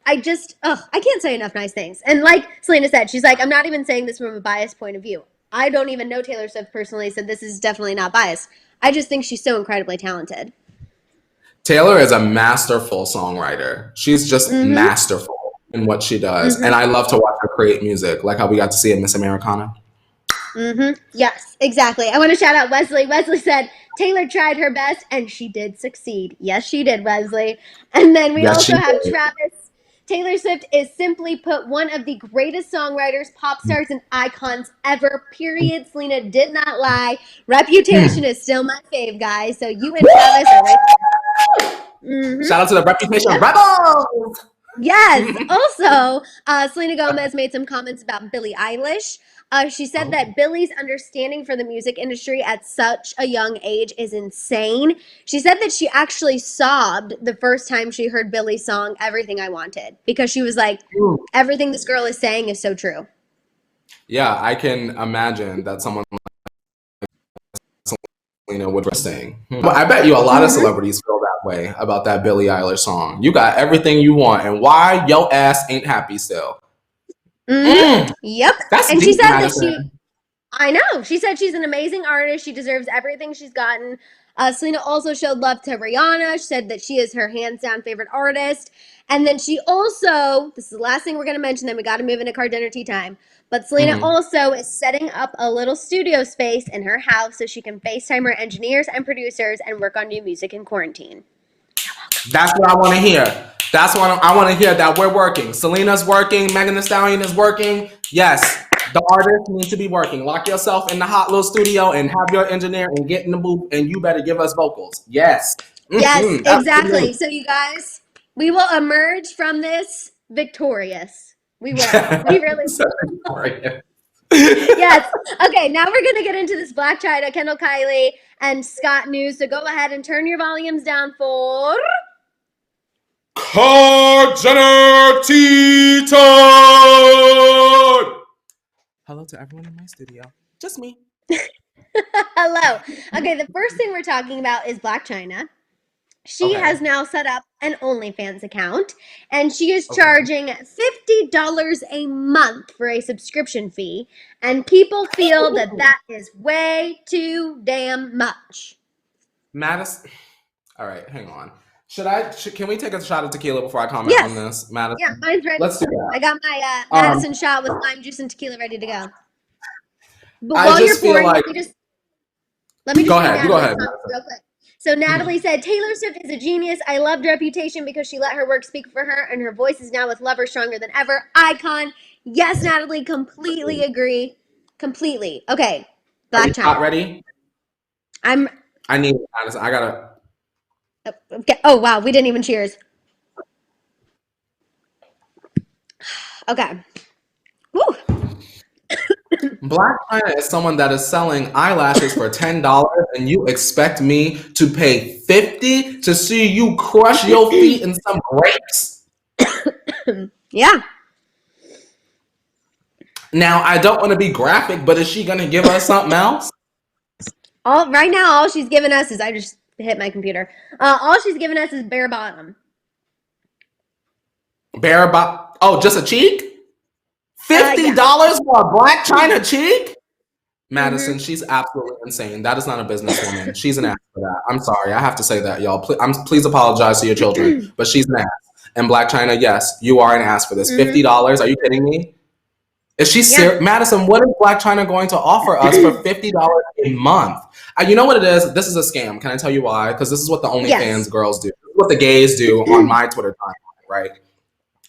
I can't say enough nice things. And like Selena said, she's like, I'm not even saying this from a biased point of view. I don't even know Taylor Swift personally, so this is definitely not biased. I just think she's so incredibly talented. Taylor is a masterful songwriter. She's just masterful in what she does. And I love to watch her create music, like how we got to see in Miss Americana. Yes, exactly. I want to shout out Wesley. Wesley said, Taylor tried her best, and she did succeed. Yes, she did, Wesley. And then we also have Travis. Taylor Swift is simply put one of the greatest songwriters, pop stars, and icons ever, period. Selena did not lie. Reputation is still my fave, guys. So you and Travis are right there. Shout out to the Reputation Rebels! Yes. Also, Selena Gomez made some comments about Billie Eilish. She said that Billie's understanding for the music industry at such a young age is insane. She said that she actually sobbed the first time she heard Billie's song, Everything I Wanted, because she was like, everything this girl is saying is so true. Yeah, I can imagine that someone like Selena would sing. I bet you a lot of celebrities feel that way about that Billie Eilish song. You got everything you want, and why your ass ain't happy still? Yep. That's and deep, she said Madison. I know. She said she's an amazing artist. She deserves everything she's gotten. Selena also showed love to Rihanna. She said that she is her hands down favorite artist. And then she also, this is the last thing we're going to mention, then we got to move into car dinner tea time. But Selena also is setting up a little studio space in her house so she can FaceTime her engineers and producers and work on new music in quarantine. That's what I want to hear. That's what I want to hear, that we're working. Selena's working. Megan Thee Stallion is working. Yes, the artists need to be working. Lock yourself in the hot little studio and have your engineer and get in the booth, and you better give us vocals. Yes. Yes, exactly. So you guys, we will emerge from this victorious. We will. We really will. Yes. Okay, now we're going to get into this Blac, Chyna, Kendall, Kylie, and Scott news. So go ahead and turn your volumes down for... Car dinner tea time! Hello to everyone in my studio. Just me. Hello. Okay, the first thing we're talking about is Blac Chyna. She has now set up an OnlyFans account, and she is charging $50 a month for a subscription fee, and people feel that is way too damn much. Madison. All right, hang on. Can we take a shot of tequila before I comment on this, Madison? Yeah, mine's ready. Let's do that. I got my Madison shot with lime juice and tequila ready to go. But I while just you're pouring, feel like. let me just go ahead. Go ahead. Real quick. So Natalie said, Taylor Swift is a genius. I loved Reputation because she let her work speak for her, and her voice is now with Lover stronger than ever. Icon. Yes, Natalie, completely agree. Completely. Okay. Blac Chyna. Not ready? I need Madison. I gotta. Okay. Oh, wow. We didn't even cheers. Okay. Woo. Blac Chyna is someone that is selling eyelashes for $10, and you expect me to pay $50 to see you crush your feet in some grapes? Yeah. Now, I don't want to be graphic, but is she going to give us something else? Right now, all she's given us is, I just hit my computer. All she's given us is bare bottom. Bare bottom? Oh, just a cheek? $50 for a Blac Chyna cheek? Madison, she's absolutely insane. That is not a businesswoman. She's an ass for that. I'm sorry. I have to say that, y'all. Please apologize to your children, but she's an ass. And Blac Chyna, yes, you are an ass for this. $50? Are you kidding me? Is she serious? Madison, what is Blac Chyna going to offer us for $50 a month? You know what it is? This is a scam. Can I tell you why? Because this is what the OnlyFans girls do. This is what the gays do on my Twitter timeline, right?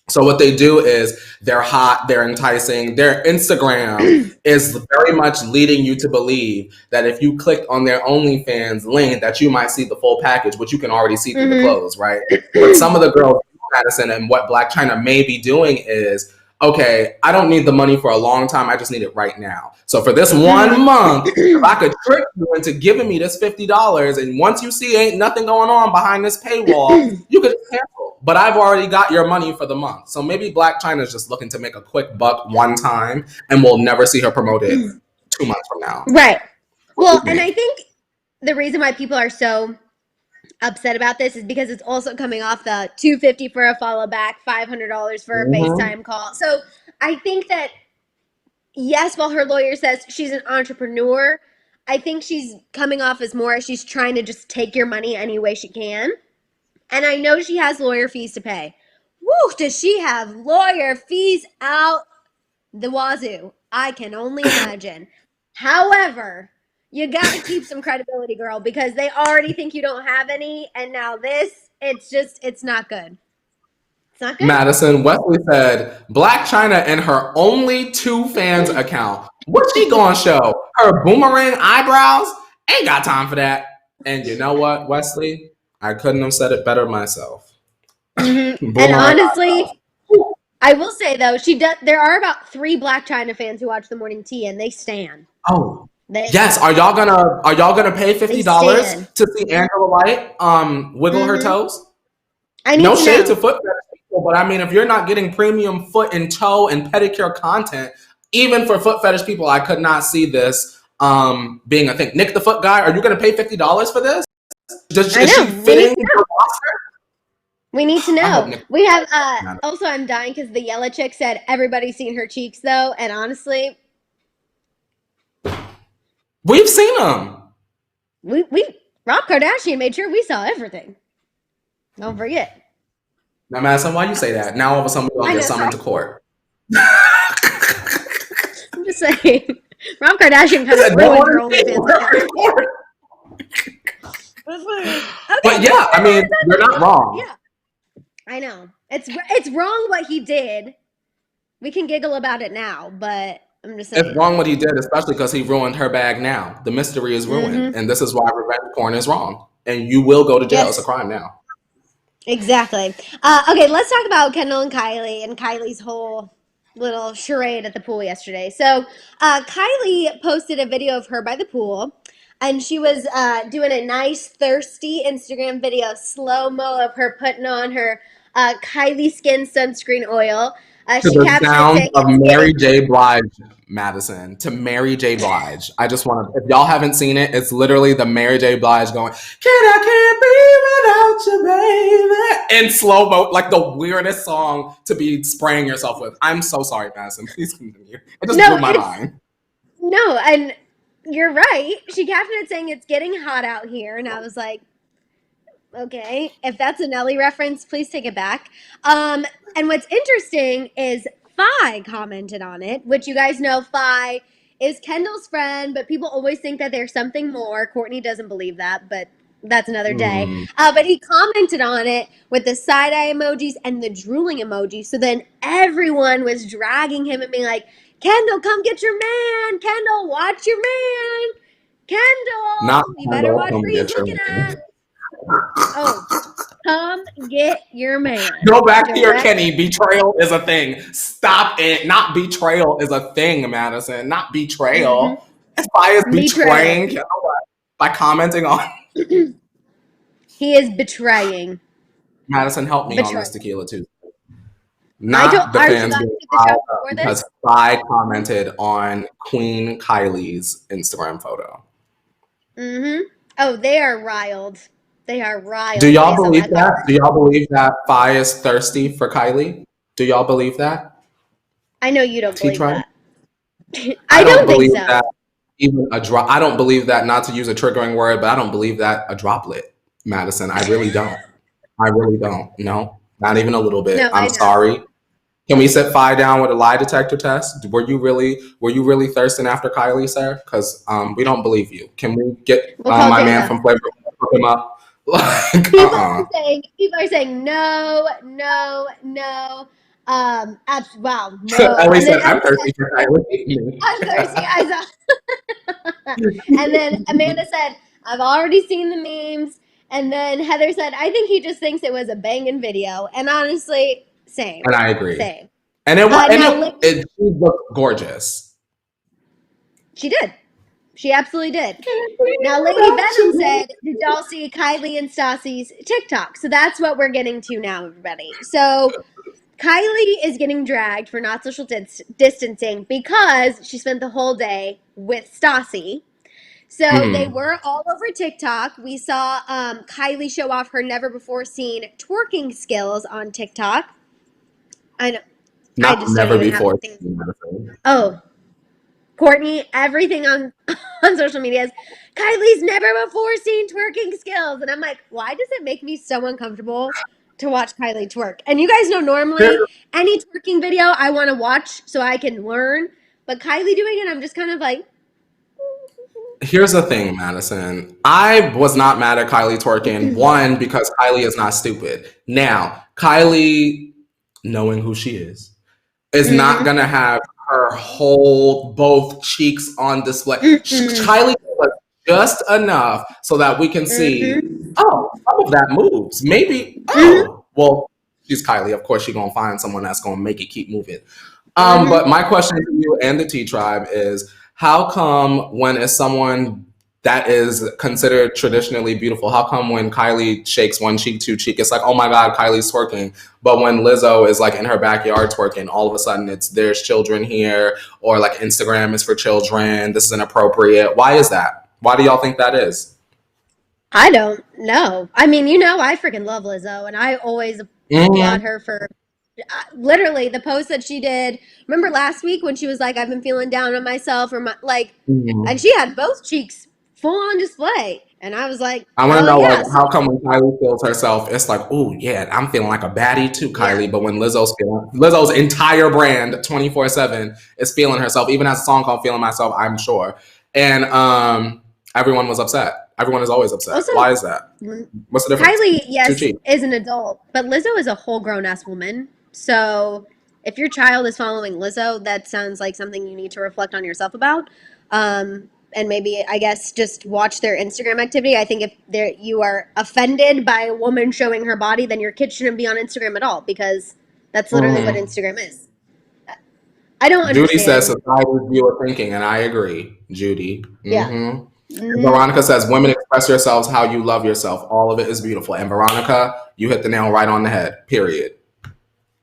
So what they do is they're hot, they're enticing. Their Instagram is very much leading you to believe that if you clicked on their OnlyFans link that you might see the full package, which you can already see through the clothes, right? But some of the girls, Madison, and what Blac Chyna may be doing is, okay, I don't need the money for a long time. I just need it right now. So for this 1 month, if I could trick you into giving me this $50, and once you see ain't nothing going on behind this paywall, you could cancel. But I've already got your money for the month. So maybe Blac Chyna is just looking to make a quick buck one time, and we'll never see her promoted 2 months from now. Right. Well, and I think the reason why people are so upset about this is because it's also coming off the $250 for a follow back, $500 for a FaceTime call. So I think that, yes, while her lawyer says she's an entrepreneur, I think she's coming off as more she's trying to just take your money any way she can. And I know she has lawyer fees to pay. Woo, does she have lawyer fees out the wazoo? I can only imagine. However, you got to keep some credibility, girl, because they already think you don't have any. And now this, it's not good. It's not good. Madison, Wesley said, Blac Chyna and her only 2 fans account. What's she going to show? Her boomerang eyebrows? Ain't got time for that. And you know what, Wesley? I couldn't have said it better myself. And honestly, I will say though, there are about 3 Blac Chyna fans who watch the morning tea, and they stan. Oh, yes. Are y'all gonna pay $50 to see Angela White wiggle her toes? No shade to foot fetish people, but I mean, if you're not getting premium foot and toe and pedicure content, even for foot fetish people, I could not see this being a thing. Nick the Foot Guy, are you gonna pay $50 for this? Is she fitting your roster? We need to know. We have also, I'm dying because the yellow chick said everybody's seen her cheeks though, and honestly, we've seen them. We Rob Kardashian made sure we saw everything. Don't forget. Now, Madison, why you say that? Now all of a sudden we're gonna get summoned to court. I'm just saying, Rob Kardashian kind of ruined her OnlyFans. But yeah, I mean, you're not wrong. Yeah, I know. It's wrong what he did. We can giggle about it now, but I'm just saying. It's wrong what he did, especially because he ruined her bag now. The mystery is ruined. And this is why revenge porn is wrong. And you will go to jail. It's a crime now. Exactly. Okay, let's talk about Kendall and Kylie and Kylie's whole little charade at the pool yesterday. So Kylie posted a video of her by the pool, and she was doing a nice thirsty Instagram video, slow-mo of her putting on her Kylie Skin sunscreen oil. To the sound of Mary J. Blige, Madison. To Mary J. Blige. I just want to, if y'all haven't seen it, it's literally the Mary J. Blige going, can't be without you, baby. In slow-mo, like the weirdest song to be spraying yourself with. I'm so sorry, Madison. Please continue. It just blew my mind. No, and you're right. She captioned it saying it's getting hot out here, and I was like, okay, if that's a Nelly reference, please take it back. And what's interesting is Phi commented on it, which you guys know Phi is Kendall's friend, but people always think that there's something more. Kourtney doesn't believe that, but that's another day. But he commented on it with the side-eye emojis and the drooling emoji. So then everyone was dragging him and being like, Kendall, come get your man. Kendall, watch your man. Kendall, Not you better Kendall, watch come where he's get your looking man. at. Oh, come get your man. Go back to your Kenny. Betrayal is a thing. Stop it. Not betrayal is a thing, Madison. Not betrayal. Spy is betraying Kendall by commenting on. He is betraying. Madison, help me on this tequila too. Not the fans being because Spy commented on Queen Kylie's Instagram photo. Oh, they are riled. They are riled. Do y'all believe that? Do y'all believe that Phi is thirsty for Kylie? Do y'all believe that? I know you don't believe that. I don't believe that even a drop. I don't believe that, not to use a triggering word, but I don't believe that a droplet, Madison. I really don't. I really don't. No, not even a little bit. No, I'm sorry. Can we sit Phi down with a lie detector test? Were you really thirsting after Kylie, sir? Because we don't believe you. Can we get my man from Flavor hook him up? Like, people are saying no. Wow, no. Ellie said, I'm thirsty for Kylie. I'm thirsty. And then Amanda said, I've already seen the memes. And then Heather said, I think he just thinks it was a banging video. And honestly, same. And I agree. Same. And she looked gorgeous. She did. She absolutely did. Now, Lady Venom said, did y'all see Kylie and Stassi's TikTok? So that's what we're getting to now, everybody. So Kylie is getting dragged for not social distancing because she spent the whole day with Stassi. So they were all over TikTok. We saw Kylie show off her never-before-seen twerking skills on TikTok. I know. Not never before. Oh. Kourtney, everything on social media is Kylie's never before seen twerking skills. And I'm like, why does it make me so uncomfortable to watch Kylie twerk? And you guys know normally any twerking video I want to watch so I can learn. But Kylie doing it, I'm just kind of like. Here's the thing, Madison. I was not mad at Kylie twerking. One, because Kylie is not stupid. Now, Kylie, knowing who she is not going to have her whole both cheeks on display. Kylie was just enough so that we can see, some of that moves. Maybe, well, she's Kylie. Of course, she's going to find someone that's going to make it keep moving. But my question to you and the T-Tribe is, how come when it's someone that is considered traditionally beautiful, how come when Kylie shakes one cheek, two cheek, it's like, oh my God, Kylie's twerking. But when Lizzo is like in her backyard twerking, all of a sudden it's there's children here, or like Instagram is for children, this is inappropriate. Why is that? Why do y'all think that is? I don't know. I mean, I freaking love Lizzo, and I always applaud her for literally the post that she did. Remember last week when she was like, I've been feeling down on myself, or and she had both cheeks full on display. And I was like, I want to know, like, how come when Kylie feels herself, it's like, oh yeah, I'm feeling like a baddie too, Kylie. Yeah. But when Lizzo's entire brand 24/7 is feeling herself, even has a song called Feeling Myself, I'm sure. And everyone was upset. Everyone is always upset. Also, why is that? What's the difference? Kylie, yes, is an adult, but Lizzo is a whole grown-ass woman. So if your child is following Lizzo, that sounds like something you need to reflect on yourself about. And maybe, I guess, just watch their Instagram activity. I think if you are offended by a woman showing her body, then your kid shouldn't be on Instagram at all, because that's literally what Instagram is. I don't understand. Judy says society's view of thinking, and I agree, Judy. Yeah. Veronica says, women express yourselves how you love yourself. All of it is beautiful. And Veronica, you hit the nail right on the head, period.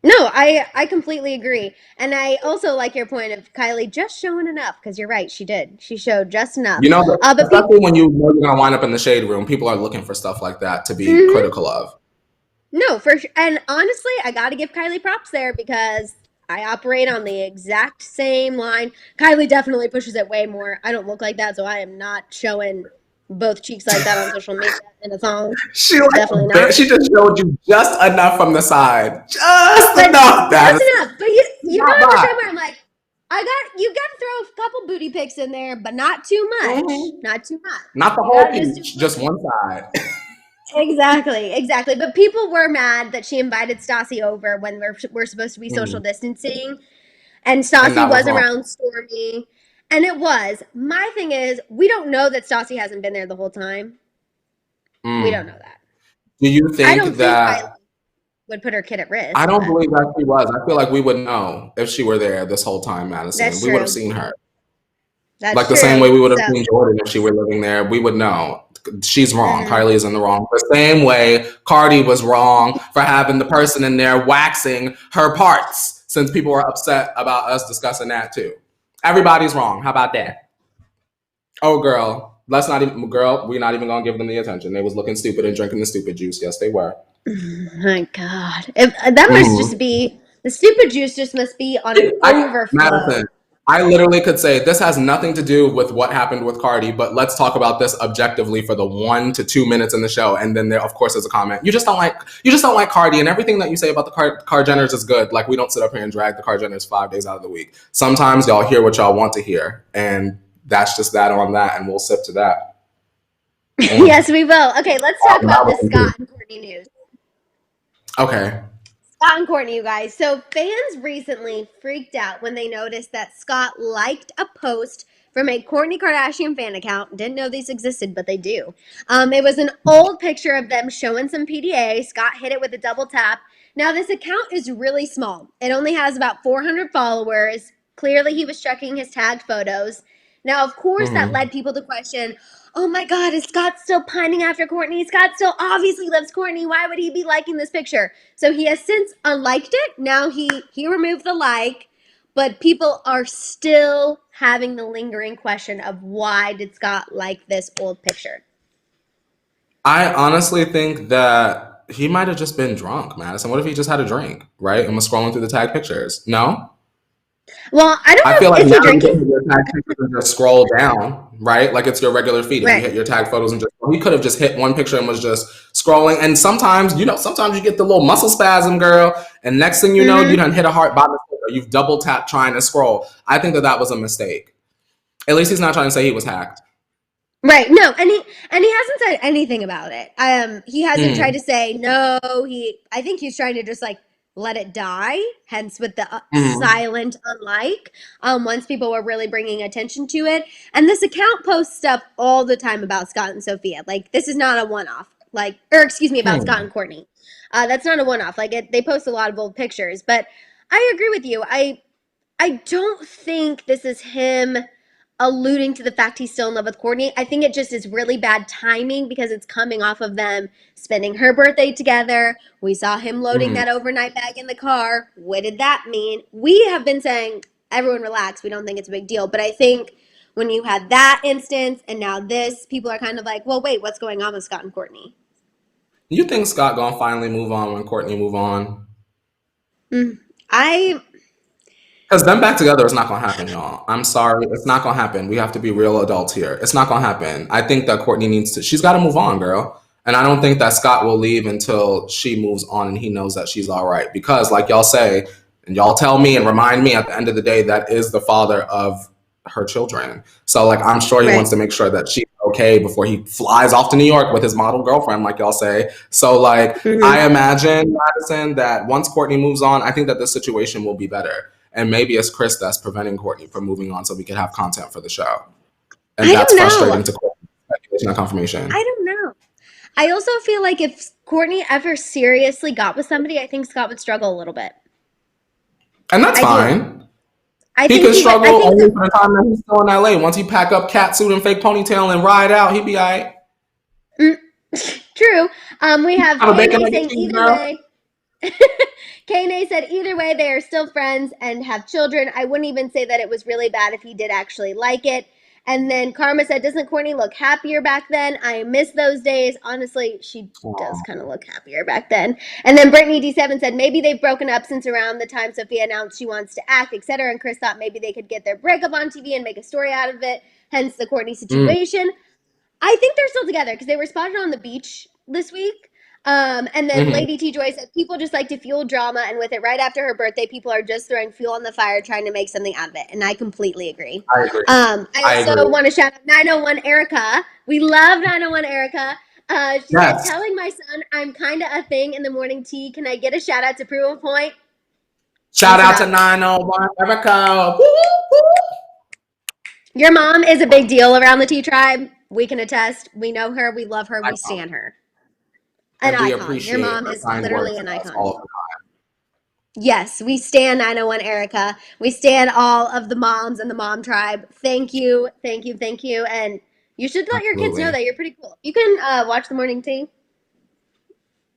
No, I completely agree. And I also like your point of Kylie just showing enough, because you're right, she did. She showed just enough. But especially when you know you're going to wind up in the shade room, people are looking for stuff like that to be critical of. No, for sure. And honestly, I got to give Kylie props there, because I operate on the exact same line. Kylie definitely pushes it way more. I don't look like that, so I am not showing both cheeks like that on social media in a song. Definitely not. She just showed you just enough from the side. Just But enough, just Madison. enough. But you know what I'm saying? Where I'm like, you got to throw a couple booty pics in there, but not too much. Mm-hmm. Not too much. Not the You whole gotta peach, just one side. Exactly. But people were mad that she invited Stassi over when we're supposed to be social distancing, and And Stassi that was was wrong. around Stormy, and it was. My thing is, we don't know that Stassi hasn't been there the whole time. We don't know that. Do you I think don't think Kylie that would put her kid at risk. I don't But believe that she was. I feel like we would know if she were there this whole time, Madison. that's We would have true. seen her. That's Like the true. same way we would have So, seen Jordan if she were living there. We would know. She's wrong. mhm. Kylie is in the wrong. The same way Cardi was wrong for having the person in there waxing her parts, since people were upset about us discussing that too. Everybody's wrong. How about that? Oh, girl. Let's not even, girl, we're not even going to give them the attention. They was looking stupid and drinking the stupid juice. Yes, they were. My God, that must just be the stupid juice. Just must be on an overflow. Madison, I literally could say this has nothing to do with what happened with Cardi, but let's talk about this objectively for the 1 to 2 minutes in the show. And then there, of course, is a comment. You just don't like Cardi, and everything that you say about the Card Jenners is good. Like, we don't sit up here and drag the Card Jenners 5 days out of the week. Sometimes y'all hear what y'all want to hear, and that's just that on that, and we'll sip to that. Yes, we will. Okay, let's talk about this Scott and Kourtney news. Okay. Scott and Kourtney, you guys. So fans recently freaked out when they noticed that Scott liked a post from a Kourtney Kardashian fan account. Didn't know these existed, but they do. It was an old picture of them showing some PDA. Scott hit it with a double tap. Now, this account is really small. It only has about 400 followers. Clearly, he was checking his tagged photos. Now, of course, that led people to question, oh my God, is Scott still pining after Kourtney? Scott still obviously loves Kourtney. Why would he be liking this picture? So he has since unliked it. Now he removed the like, but people are still having the lingering question of why did Scott like this old picture? I honestly think that he might have just been drunk, Madison. What if he just had a drink, right? And was scrolling through the tag pictures? No? Well, I don't I know. feel like Is now he you drinking? hit your tag pictures and just scroll down, right? Like it's your regular feed. And you Right. hit your tag photos and just, he could have just hit one picture and was just scrolling. And sometimes, sometimes you get the little muscle spasm, girl. And next thing you know, you done hit a heart by mistake or you've double tapped trying to scroll. I think that was a mistake. At least he's not trying to say he was hacked. Right. No, and he hasn't said anything about it. He hasn't tried to say no. I think he's trying to just like let it die. Hence, with the silent unlike. Once people were really bringing attention to it, and this account posts stuff all the time about Scott and Sophia. Like this is not a one-off. Like, or excuse me, about Scott and Kourtney. That's not a one-off. Like they post a lot of old pictures. But I agree with you. I don't think this is him alluding to the fact he's still in love with Kourtney. I think it just is really bad timing because it's coming off of them spending her birthday together. We saw him loading that overnight bag in the car. What did that mean? We have been saying, everyone relax, we don't think it's a big deal. But I think when you had that instance and now this, people are kind of like, well, wait, what's going on with Scott and Kourtney? You think Scott gonna finally move on when Kourtney move on? Because them back together is not going to happen, y'all. I'm sorry. It's not going to happen. We have to be real adults here. It's not going to happen. I think that Kourtney she's got to move on, girl. And I don't think that Scott will leave until she moves on and he knows that she's all right. Because like y'all say, and y'all tell me and remind me at the end of the day, that is the father of her children. So like, I'm sure he wants to make sure that she's okay before he flies off to New York with his model girlfriend, like y'all say. So like, I imagine, Madison, that once Kourtney moves on, I think that this situation will be better. And maybe it's Chris that's preventing Kourtney from moving on so we can have content for the show. And that's frustrating to Kourtney. Speculation, not confirmation. I don't know. I also feel like if Kourtney ever seriously got with somebody, I think Scott would struggle a little bit. And that's fine. I he could struggle only for the time that he's still in LA. Once he pack up catsuit and fake ponytail and ride out, he'd be all right. True. We have Kanye saying either way. Kanye said either way, they are still friends and have children. I wouldn't even say that it was really bad if he did actually like it. And then Karma said, doesn't Kourtney look happier back then? I miss those days. Honestly, she does kind of look happier back then. And then Brittany D7 said, maybe they've broken up since around the time Sophia announced she wants to act, etc. And Chris thought maybe they could get their breakup on TV and make a story out of it, hence the Kourtney situation. I think they're still together because they were spotted on the beach this week. And then Lady T Joy said people just like to fuel drama, and with it right after her birthday, people are just throwing fuel on the fire, trying to make something out of it. And I completely agree. I agree. I also want to shout out 901 Erica. We love 901 Erica. She said, telling my son I'm kind of a thing in the morning tea. Can I get a shout out to prove a point? Shout out to 901 Erica. Woo, woo. Your mom is a big deal around the T Tribe. We can attest. We know her. We love her. We stand her. An icon. Your mom is literally an icon. Yes, we stand 901 Erica. We stand all of the moms and the mom tribe. Thank you, thank you, thank you. And you should let your kids know that you're pretty cool. You can watch the morning tea.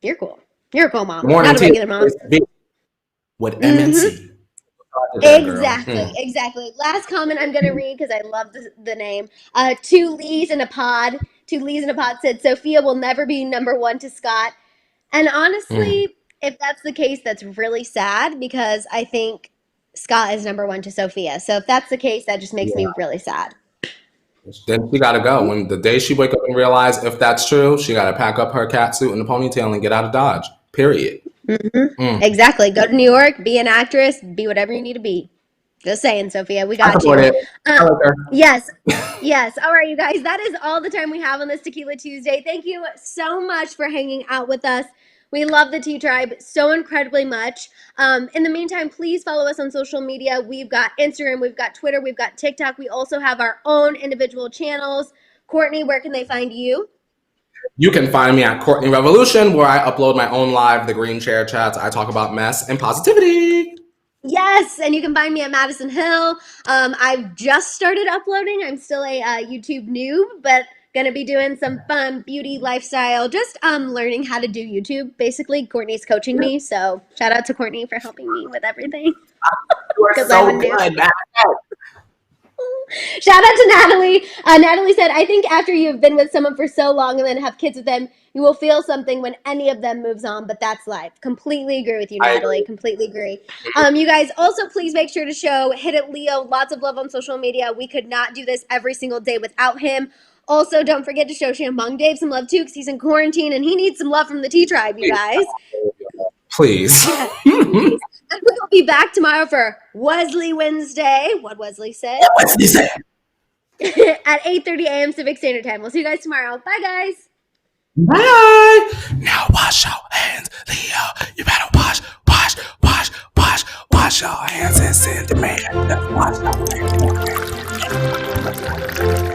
You're cool. You're a cool mom. Not a regular mom. With MNC. Exactly. Last comment I'm going to read because I love the name. Two Lees in a Pod said, Sophia will never be number one to Scott. And honestly, if that's the case, that's really sad because I think Scott is number one to Sophia. So if that's the case, that just makes me really sad. Then she got to go. When the day she wake up and realize if that's true, she got to pack up her cat suit and a ponytail and get out of Dodge. Period. Exactly. Go to New York, be an actress, be whatever you need to be. Just saying, Sophia, we got you. Yes. All right, you guys, that is all the time we have on this Tequila Tuesday. Thank you so much for hanging out with us. We love the T Tribe so incredibly much. In the meantime, please follow us on social media. We've got Instagram, we've got Twitter, we've got TikTok. We also have our own individual channels. Kourtney, where can they find you? You can find me at Kourtney Revolution, where I upload my own live, The Green Chair Chats. I talk about mess and positivity. Yes, and you can find me at Madison Hill. I've just started uploading. I'm still a YouTube noob, but gonna be doing some fun beauty lifestyle, just learning how to do YouTube. Basically, Kourtney's coaching me, so shout out to Kourtney for helping me with everything. You are so good, man. Shout out to Natalie. Natalie said, I think after you've been with someone for so long and then have kids with them, you will feel something when any of them moves on, but that's life. Completely agree with you, Natalie. Completely agree. You guys also please make sure to hit it Leo, lots of love on social media. We could not do this every single day without him. Also, don't forget to show Shambong Dave some love too, because he's in quarantine and he needs some love from the T Tribe, you guys. Please. And we'll be back tomorrow for Wesley Wednesday. What Wesley said. At 8:30 a.m. Pacific Standard Time. We'll see you guys tomorrow. Bye, guys. Bye. Now wash your hands, Leo. You better wash your hands and send the man. Wash your hands.